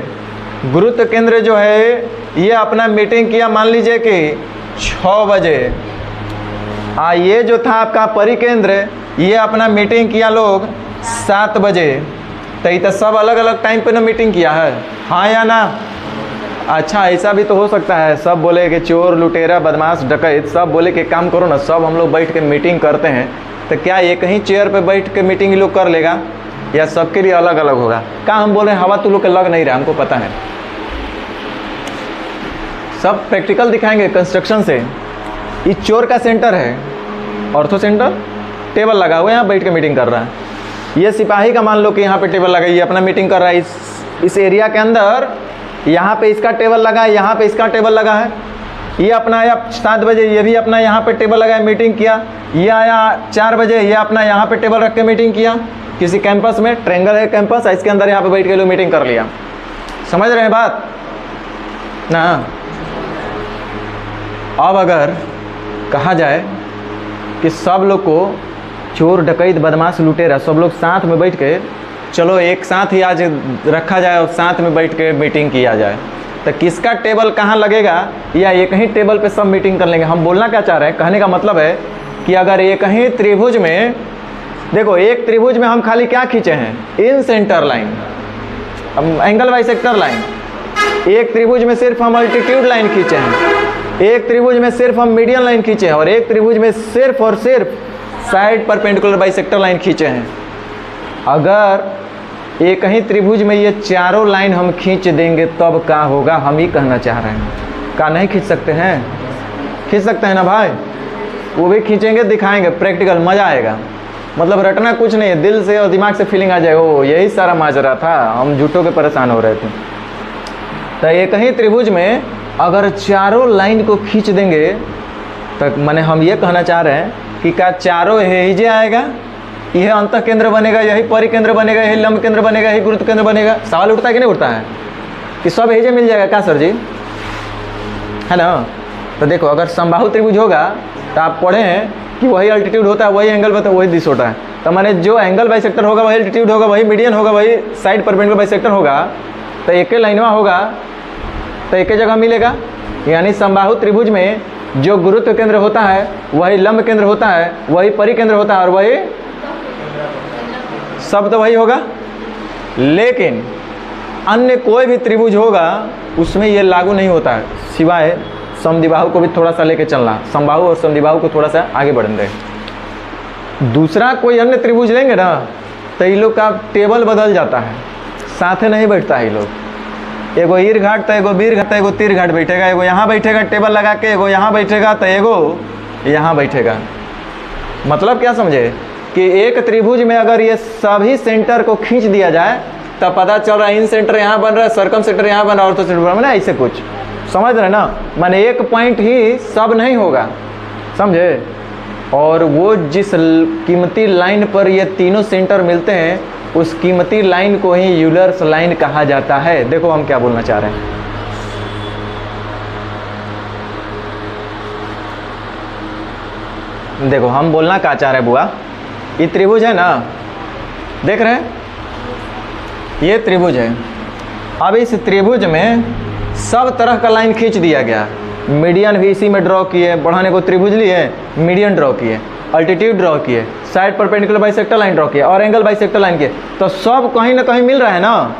गुरुत्व केंद्र जो है ये अपना मीटिंग किया मान लीजिए कि 6 बजे। ये जो था आपका परिकेंद्र ये अपना मीटिंग किया लोग 7 बजे। तो ये तो सब अलग अलग टाइम पे ना मीटिंग किया है, हाँ या ना? अच्छा, ऐसा भी तो हो सकता है सब बोले कि चोर लुटेरा बदमाश डकैत सब बोले कि काम करो ना, सब हम लोग बैठ के मीटिंग करते हैं, तो क्या एक ही चेयर पे बैठ के मीटिंग ये लोग कर लेगा या सबके लिए अलग अलग होगा? क्या हम बोल रहे हैं, हवा तो लोग के लग नहीं रहा, हमको पता है, सब प्रैक्टिकल दिखाएंगे कंस्ट्रक्शन से। ये चोर का सेंटर है, ऑर्थो सेंटर, टेबल लगा हुआ है, यहाँ बैठ के मीटिंग कर रहा है। ये सिपाही का मान लो कि यहाँ पे टेबल लगा, ये अपना मीटिंग कर रहा है इस एरिया के अंदर, यहाँ पे इसका टेबल लगा है, यहाँ पे इसका टेबल लगा है। ये अपना आया 7 बजे, ये भी अपना यहाँ पे टेबल लगाया मीटिंग किया। ये आया 4 बजे, ये अपना यहाँ पे टेबल रख के मीटिंग किया। किसी कैंपस में, ट्रेंगल है कैंपस, इसके अंदर यहाँ पे बैठ के लोग मीटिंग कर लिया। समझ रहे हैं बात ना? अब अगर कहा जाए कि सब लोग को चोर डकैत बदमाश लुटेरा सब लोग साथ में बैठ के, चलो एक साथ ही आज रखा जाए और साथ में बैठ के मीटिंग किया जाए, तो किसका टेबल कहाँ लगेगा, या एक ही टेबल पे सब मीटिंग कर लेंगे? हम बोलना क्या चाह रहे हैं, कहने का मतलब है कि अगर एक ही त्रिभुज में, देखो एक त्रिभुज में हम खाली क्या खींचे हैं, in centre line, angle bisector line. एक त्रिभुज में सिर्फ हम अल्टीट्यूड लाइन खींचे हैं, एक त्रिभुज में सिर्फ हम मीडियन लाइन खींचे हैं, और एक त्रिभुज में सिर्फ और सिर्फ साइड परपेंडिकुलर बाइसेक्टर लाइन खींचे हैं। अगर एक ही त्रिभुज में ये चारों लाइन हम खींच देंगे तब क्या होगा, हम ही कहना चाह रहे हैं। क्या नहीं खींच सकते हैं? खींच सकते हैं ना भाई, वो भी खींचेंगे, दिखाएंगे, प्रैक्टिकल, मज़ा आएगा। मतलब रटना कुछ नहीं है, दिल से और दिमाग से फीलिंग आ जाएगा, ओ यही सारा माजरा था, हम झूठों के परेशान हो रहे थे। तो एक ही त्रिभुज में अगर चारों लाइन को खींच देंगे तो मैंने हम ये कहना चाह रहे हैं कि क्या चारों हेजे आएगा, यह अंतः केंद्र बनेगा, यही परिकेंद्र बनेगा, यही लंब केंद्र बनेगा, यही गुरुत्व केंद्र बनेगा? सवाल उठता है कि नहीं उठता है कि सब हेजे मिल जाएगा क्या सर जी, है ना? तो देखो अगर समबाहु त्रिभुज होगा तो आप पढ़े हैं कि वही अल्टीट्यूड होता है, वही एंगल होता है, वही दिस होता है। तो माने जो एंगल बाइसेक्टर होगा वही अल्टीट्यूड होगा, वही मीडियन होगा, वही साइड परपेंडिकुलर बाइसेक्टर होगा, तो एक ही लाइनवा होगा, तो एक ही जगह मिलेगा। यानी समबाहु त्रिभुज में जो गुरुत्व केंद्र होता है वही लंब केंद्र होता है, वही परिकेंद्र होता है, और वही सब तो वही होगा। लेकिन अन्य कोई भी त्रिभुज होगा उसमें ये लागू नहीं होता है, सिवाय समद्विबाहु को भी थोड़ा सा लेके चलना, समबाहु और समद्विबाहु को थोड़ा सा आगे बढ़ने दें। दूसरा कोई अन्य त्रिभुज लेंगे ना तो ये लोग का टेबल बदल जाता है, साथे नहीं बैठता है ये लोग। एगो ईर घाट तो एगो वीर घाट, एगो तीर घाट बैठेगा, एगो यहाँ बैठेगा टेबल लगा के, एगो यहाँ बैठेगा तो एगो यहाँ बैठेगा। मतलब क्या समझे कि एक त्रिभुज में अगर ये सभी सेंटर को खींच दिया जाए तब पता चल रहा है इन सेंटर यहाँ बन रहा है, सर्कम सेंटर यहाँ बन रहा है, ऑर्थो सेंटर बन रहा है, ऐसे कुछ समझ रहे ना? माने एक पॉइंट ही सब नहीं होगा, समझे? और वो जिस कीमती लाइन पर ये तीनों सेंटर मिलते हैं उस कीमती लाइन को ही यूलर्स लाइन कहा जाता है। देखो हम क्या बोलना चाह रहे हैं, देखो हम बोलना क्या चाह रहे हैं बुआ, ये त्रिभुज है ना, देख रहे हैं ये त्रिभुज है। अब इस त्रिभुज में सब तरह का लाइन खींच दिया गया, मीडियन भी इसी में ड्रॉ किए, बढ़ाने को त्रिभुज लिए, मीडियन ड्रॉ किए, अल्टीट्यूड ड्रॉ किए, side perpendicular bisector line draw किए, और एंगल बाइसेक्टर लाइन किए, तो सब कहीं ना कहीं मिल रहा है ना।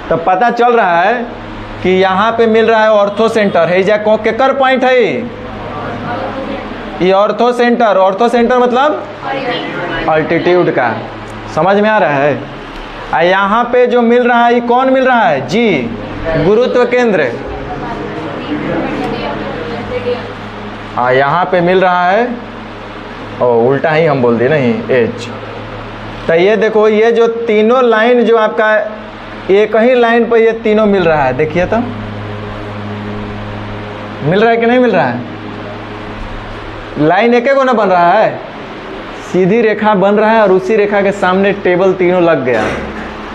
तो पता चल रहा है कि यहाँ पे मिल रहा है ऑर्थो सेंटर है, जा केकर पॉइंट है ये ऑर्थो सेंटर। ऑर्थो सेंटर मतलब अल्टीट्यूड का, समझ में आ रहा है? यहाँ पे जो मिल रहा है ये कौन मिल रहा है जी, गुरुत्व केंद्र। यहाँ पे मिल रहा है, ओ उल्टा ही हम बोल दिए नहीं, एच। तो ये देखो ये जो तीनों लाइन जो आपका एक ही लाइन पर ये तीनों मिल रहा है, देखिए तो मिल रहा है कि नहीं मिल रहा है? लाइन एक को ना बन रहा है, सीधी रेखा बन रहा है और उसी रेखा के सामने टेबल तीनों लग गया।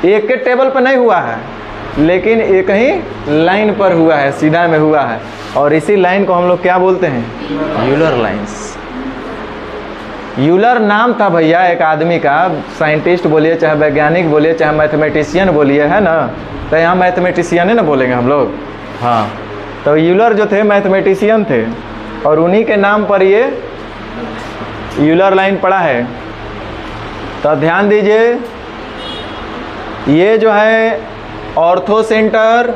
एक के टेबल पर नहीं हुआ है लेकिन एक ही लाइन पर हुआ है, सीधा में हुआ है। और इसी लाइन को हम लोग क्या बोलते हैं? Euler lines. यूलर नाम था भैया एक आदमी का, साइंटिस्ट बोलिए चाहे वैज्ञानिक बोलिए चाहे मैथमेटिशियन बोलिए, है ना? तो यहाँ मैथमेटिशियन है ना बोलेंगे हम लोग। हाँ, तो यूलर जो थे मैथमेटिशियन थे और उन्हीं के नाम पर ये यूलर लाइन पड़ा है। तो ध्यान दीजिए, ये जो है ऑर्थो सेंटर,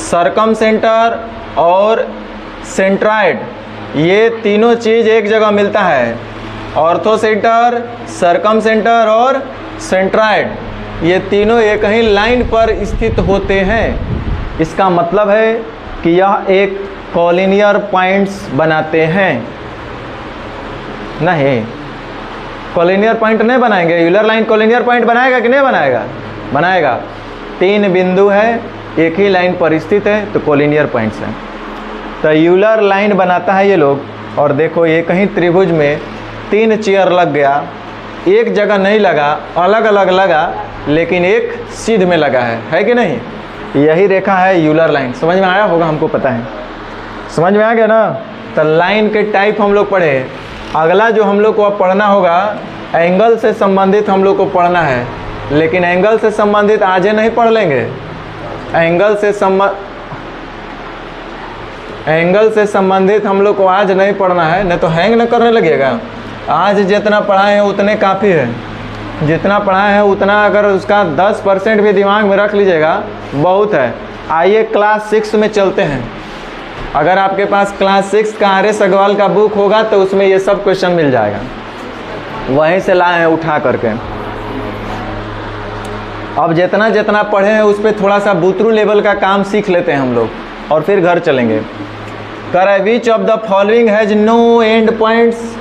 सरकम सेंटर और सेंट्राइड, ये तीनों चीज़ एक जगह मिलता है। ऑर्थो सेंटर, सरकम सेंटर और सेंट्राइड, ये तीनों एक ही लाइन पर स्थित होते हैं। इसका मतलब है कि यह एक कॉलिनियर पॉइंट्स बनाते हैं। नहीं, कॉलिनियर पॉइंट नहीं बनाएंगे। यूलर लाइन कॉलिनियर पॉइंट बनाएगा कि नहीं बनाएगा? बनाएगा। 3 बिंदु है, एक ही लाइन पर स्थित है, तो कॉलिनियर पॉइंट्स हैं। तो यूलर लाइन बनाता है ये लोग। और देखो, ये कहीं त्रिभुज में 3 चेयर लग गया, एक जगह नहीं लगा, अलग अलग लगा, लेकिन एक सीध में लगा है कि नहीं? यही रेखा है यूलर लाइन। समझ में आया होगा, हमको पता है। समझ में आ गया ना? तो लाइन के टाइप हम लोग पढ़े। अगला जो हम लोग को अब पढ़ना होगा, एंगल से संबंधित हम लोग को पढ़ना है। लेकिन एंगल से संबंधित आज नहीं पढ़ लेंगे। एंगल से संबंधित हम लोग को आज नहीं पढ़ना है, नहीं तो हैंग न करने लगेगा। आज जितना पढ़ाए हैं उतने काफ़ी है। जितना पढ़ाए हैं उतना अगर उसका 10% भी दिमाग में रख लीजिएगा, बहुत है। आइए क्लास 6 में चलते हैं। अगर आपके पास क्लास 6 का आर.एस. अग्रवाल का बुक होगा तो उसमें ये सब क्वेश्चन मिल जाएगा, वहीं से लाए हैं उठा करके। अब जितना जितना पढ़े हैं उस पर थोड़ा सा बुतरू लेवल का काम सीख लेते हैं हम लोग, और फिर घर चलेंगे। कर which of the following has no end points?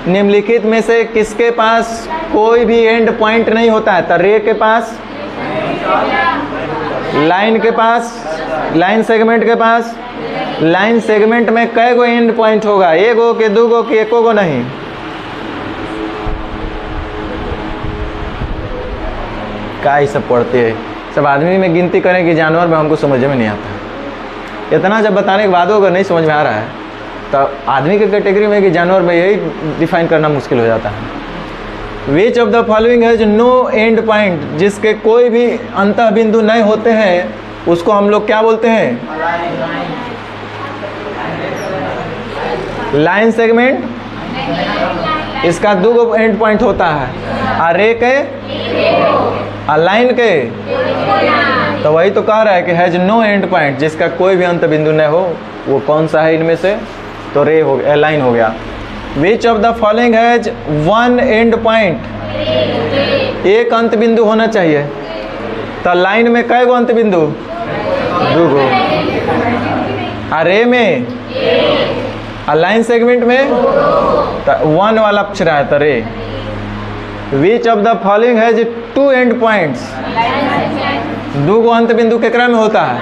निम्नलिखित में से किसके पास कोई भी एंड पॉइंट नहीं होता है? तो रे के पास, लाइन के पास, लाइन सेगमेंट के पास। लाइन सेगमेंट में कै गो एंड पॉइंट होगा? एगो के, दूगो के, एको गो नहीं? क्या ये सब पढ़ते हैं? सब आदमी में गिनती करें कि जानवर में, हमको समझ में नहीं आता। इतना जब बताने के बाद अगर नहीं समझ में आ रहा है तो आदमी के कैटेगरी में कि जानवर में, यही डिफाइन करना मुश्किल हो जाता है। Which of the following has no end point? जिसके कोई भी अंतः बिंदु नहीं होते हैं, उसको हम लोग क्या बोलते हैं? Line segment. इसका 2 एंड पॉइंट होता है, अरे के, लाइन के। तो वही तो कह रहा है कि हैज नो एंड पॉइंट, जिसका कोई भी अंत बिंदु न हो। वो कौन सा है इनमें से? तो रे हो गया, लाइन हो गया। विच of the following has 1 and point? एक अंत बिंदु होना चाहिए। तो लाइन में कै गो अंत बिंदु? 2 गो। अरे में, लाइन सेगमेंट में तो 1 वाला पूछ रहा है, तो रे। विच of the following has 2 and points? 2 गो अंत बिंदु केकरा में होता है?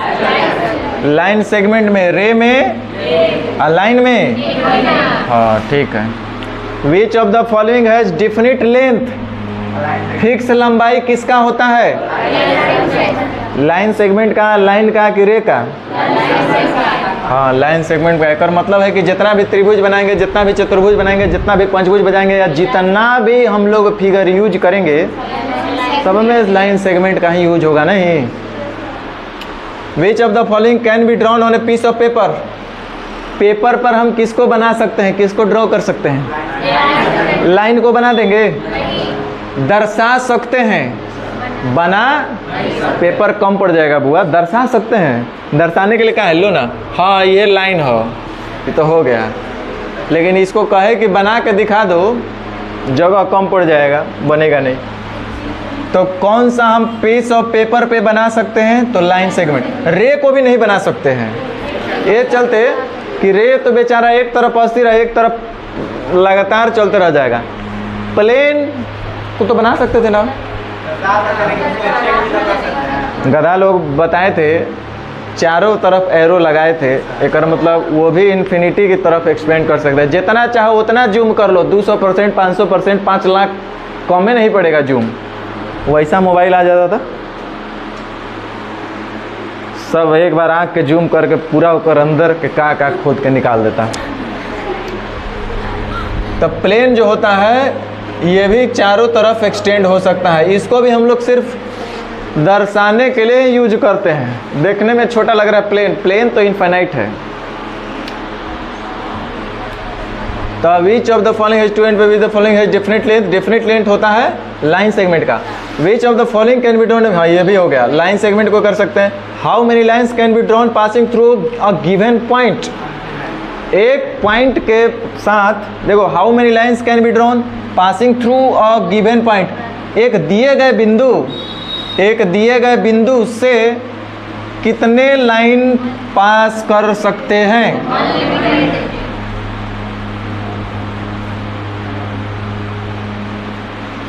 लाइन सेगमेंट में। रे में, लाइन में। हाँ, ठीक है। Which of the following has definite length? Fix लंबाई किसका होता है? लाइन सेगमेंट का, लाइन का कि रे का? हाँ, लाइन सेगमेंट का। एक मतलब है कि जितना भी त्रिभुज बनाएंगे, जितना भी चतुर्भुज बनाएंगे, जितना भी पंचभुज बनाएंगे, या जितना भी हम लोग फिगर यूज करेंगे, सब में लाइन सेगमेंट का ही यूज होगा। नहीं। Which of the following can be drawn on a piece of paper? Paper पर हम किसको बना सकते हैं, किसको ड्रॉ कर सकते हैं? लाइन को बना देंगे? दर्शा सकते हैं, बना पेपर कम पड़ जाएगा बुआ। दर्शा सकते हैं, दर्शाने के लिए क्या है? लो ना, हाँ ये लाइन हो, ये तो हो गया। लेकिन इसको कहे कि बना के दिखा दो, जगह कम पड़ जाएगा, बनेगा नहीं। तो कौन सा हम पीस ऑफ पेपर पे बना सकते हैं? तो लाइन सेगमेंट। रे को भी नहीं बना सकते हैं, ये चलते कि रे तो बेचारा एक तरफ अस्थिर है, एक तरफ लगातार चलते रह जाएगा। प्लेन को तो बना सकते थे ना? गधा लोग बताए थे, चारों तरफ एरो लगाए थे। एक मतलब वो भी इन्फिनिटी की तरफ एक्सपेंड कर सकते हैं। जितना चाहो उतना जूम कर लो, 200%, 500%, 5 लाख कम में नहीं पड़ेगा जूम। वैसा मोबाइल आ जाता था। सब एक बार आँख के जूम करके पूरा होकर अंदर के का खोद के निकाल देता। तो प्लेन जो होता है ये भी चारों तरफ एक्सटेंड हो सकता है। इसको भी हम लोग सिर्फ दर्शाने के लिए यूज करते हैं। देखने में छोटा लग रहा है प्लेन, प्लेन तो इनफाइनाइट है। तो which of the following has two end which the following has different length. Different length होता है लाइन सेगमेंट का। Which of the following can be drawn, हाँ ये भी हो गया, लाइन सेगमेंट को कर सकते हैं। How many lines can be drawn passing through a given point. एक पॉइंट के साथ देखो, how many lines can be drawn passing through a given point. एक दिए गए बिंदु से कितने लाइन पास कर सकते हैं।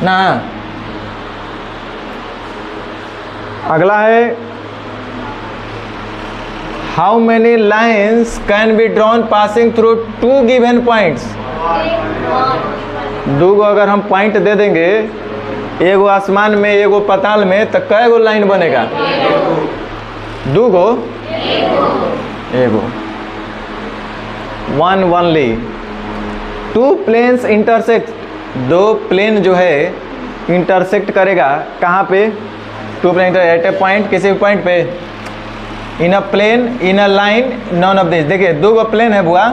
ना अगला है how many lines can be drawn passing through two given points. दो गो अगर हम पॉइंट दे देंगे, एगो आसमान में एगो पाताल में, तो कै गो लाइन बनेगा? दो गो, एगो, one only. Two planes intersect, दो प्लेन जो है इंटरसेक्ट करेगा कहाँ पे? Two plane at a point, किसी भी पॉइंट पे। In a plane, in a line, none of this. देखिए दो गो प्लेन है बुआ,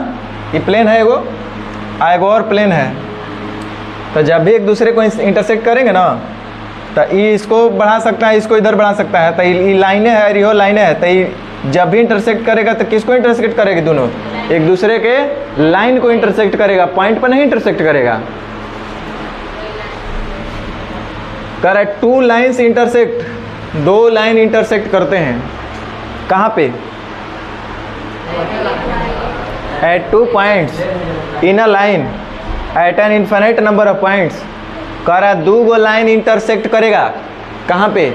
ये प्लेन है एगो, एगो और प्लेन है। तो जब भी एक दूसरे को इंटरसेक्ट करेंगे ना, तो ये इसको बढ़ा सकता है, इसको इधर बढ़ा सकता है। तो ये लाइनें है, रिहो लाइनें है। तो ये जब भी इंटरसेक्ट करेगा तो किसको इंटरसेक्ट करेगी? दोनों एक दूसरे के लाइन को इंटरसेक्ट करेगा, पॉइंट पर नहीं इंटरसेक्ट करेगा। करेक्ट, टू लाइन्स इंटरसेक्ट, दो लाइन इंटरसेक्ट करते हैं कहाँ पे? At two points in a line at an infinite number of points. कह रहा है दो गो लाइन इंटरसेक्ट करेगा कहाँ पे?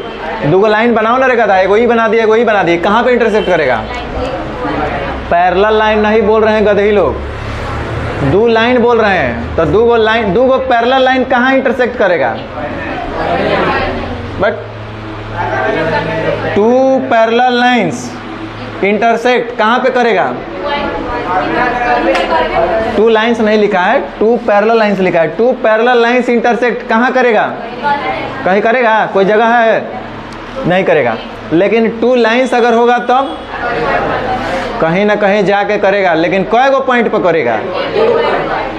दो गो लाइन बनाओ ना रेखा था, एगो ही बना दिया, एगो ही बना दिया, कहाँ पे इंटरसेक्ट करेगा? पैरेलल लाइन नहीं बोल रहे हैं गधे लोग, दो लाइन बोल रहे हैं। तो दो गो लाइन, दो गो पैरेलल लाइन कहाँ इंटरसेक्ट करेगा? But two parallel lines intersect कहाँ पे करेगा? टू लाइन्स नहीं लिखा है, टू पैरेलल लाइन्स लिखा है। टू पैरेलल लाइन्स इंटरसेक्ट कहाँ करेगा? कहीं करेगा? कोई जगह है? नहीं करेगा। लेकिन टू लाइन्स अगर होगा तब कहीं ना कहीं जाके करेगा। लेकिन कई गो पॉइंट पे करेगा?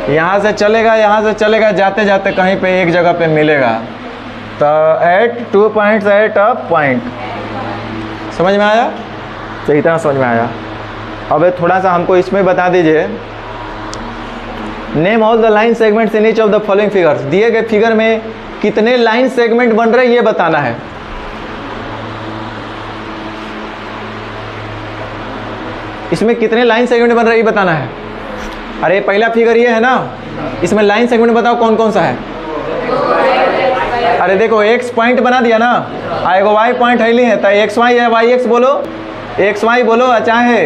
यहाँ से चलेगा, यहाँ से चलेगा, जाते जाते कहीं पे एक जगह पे मिलेगा। तो at two points at a point. समझ में आया? तो इतना समझ में आया। अब थोड़ा सा हमको इसमें बता दीजिए, name all the line segments in each of the following figures. दिए गए फिगर में कितने लाइन सेगमेंट बन रहे हैं ये बताना है। इसमें कितने लाइन सेगमेंट बन रहे हैं ये बताना है। अरे पहला फिगर ये है ना, इसमें लाइन सेगमेंट बताओ कौन कौन सा है। अरे देखो एक्स पॉइंट बना दिया ना, एगो वाई पॉइंट है है, तो एक्स वाई है, वाई एक्स बोलो, एक्स वाई बोलो, चाहे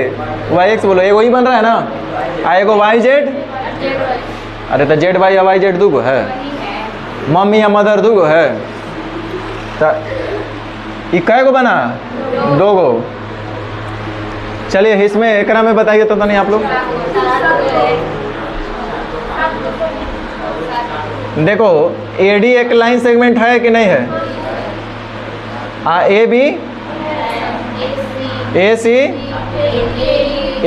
वाई एक्स बोलो, एगो ही बन रहा है ना। एगो वाई जेड, अरे तो जेड वाई या वाई जेड दूगो है, मम्मी या मदर दूगो है। तो ये कै गो बना? दो गो। चलिए इसमें एकरा में बताइए तो नहीं आप लोग। देखो एडी एक लाइन सेगमेंट है कि नहीं है? ए बी, ए सी,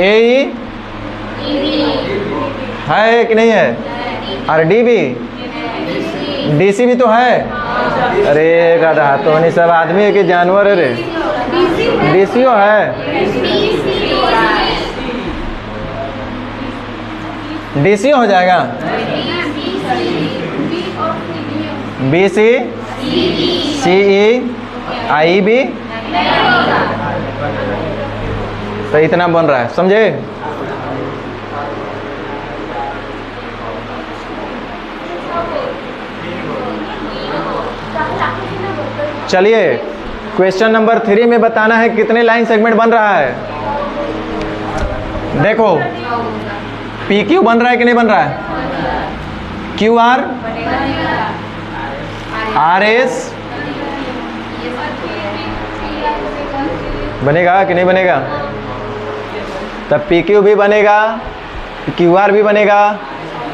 ए ई है कि नहीं है? और डी बी, डी सी भी तो है। अरे गधा तो नहीं, सब आदमी है कि जानवर है रे? डी सी ओ है, डी सी हो जाएगा। बी सी, सी ई, आई बी, तो इतना बन रहा है, समझे? चलिए क्वेश्चन नंबर 3 में बताना है कितने लाइन सेगमेंट बन रहा है। देखो पी क्यू बन रहा है कि नहीं बन रहा है? क्यू आर, आर एस, बनेगा कि नहीं बनेगा? तब पी क्यू भी बनेगा, क्यू आर भी बनेगा,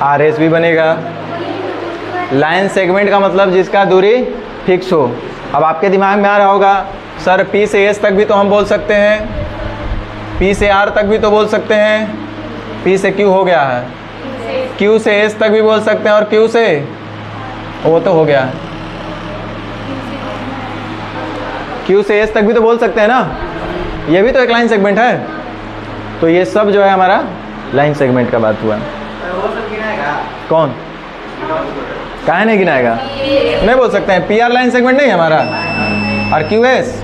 आर एस भी बनेगा। लाइन सेगमेंट का मतलब जिसका दूरी फिक्स हो। अब आपके दिमाग में आ रहा होगा सर पी से एस तक भी तो हम बोल सकते हैं, पी से आर तक भी तो बोल सकते हैं, पी से क्यू हो गया है, क्यू से एस तक भी बोल सकते हैं और क्यू से वो तो हो गया, क्यू से एस तक भी तो बोल सकते हैं ना, ये भी तो एक लाइन सेगमेंट है। तो ये सब जो है हमारा लाइन सेगमेंट का बात हुआ। कौन काहे नहीं गिनाएगा? नहीं बोल सकते हैं, पी आर लाइन सेगमेंट नहीं है हमारा, और क्यू एस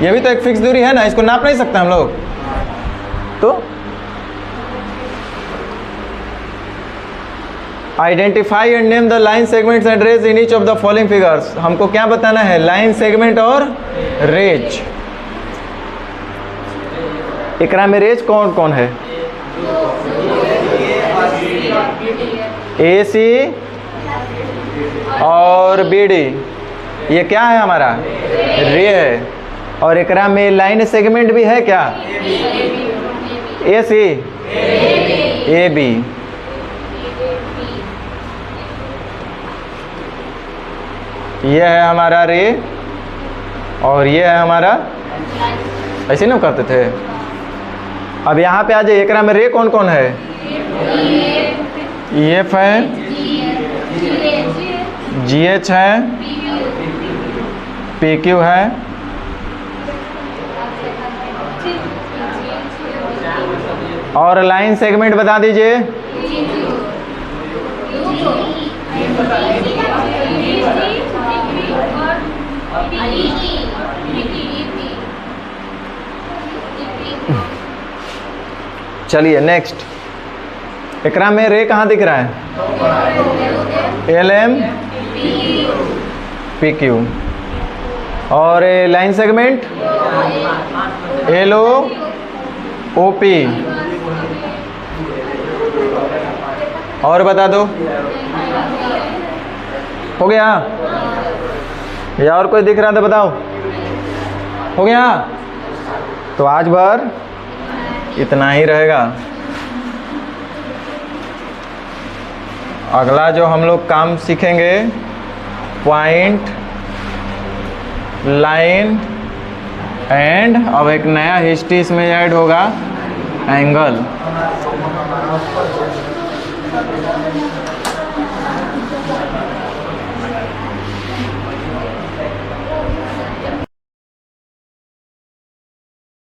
ये भी तो एक फिक्स दूरी है ना, इसको नाप नहीं सकते हम लोग। तो identify and name the line segments and rays in each of the following figures. हमको क्या बताना है? लाइन सेगमेंट और रेज। एकरा में रेज कौन कौन है? ए सी और बी डी, ये क्या है हमारा? रे है। और एकरा में लाइन सेगमेंट भी है क्या? ए सी ए बी। ये है हमारा रे और ये है हमारा, ऐसे ना करते थे। अब यहाँ पे आ जाइए, एकरा में रे कौन कौन है? एफ है, जी एच है, पी क्यू है, और लाइन सेगमेंट बता दीजिए। चलिए नेक्स्ट, एकरा में रे कहाँ दिख रहा है? L M P Q. और line segment L O O P. और बता दो, हो गया? या और कोई दिख रहा था बताओ? हो गया? तो आज भर इतना ही रहेगा। अगला जो हम लोग काम सीखेंगे, पॉइंट, लाइन एंड, अब एक नया हिस्ट्री इसमें ऐड होगा, एंगल।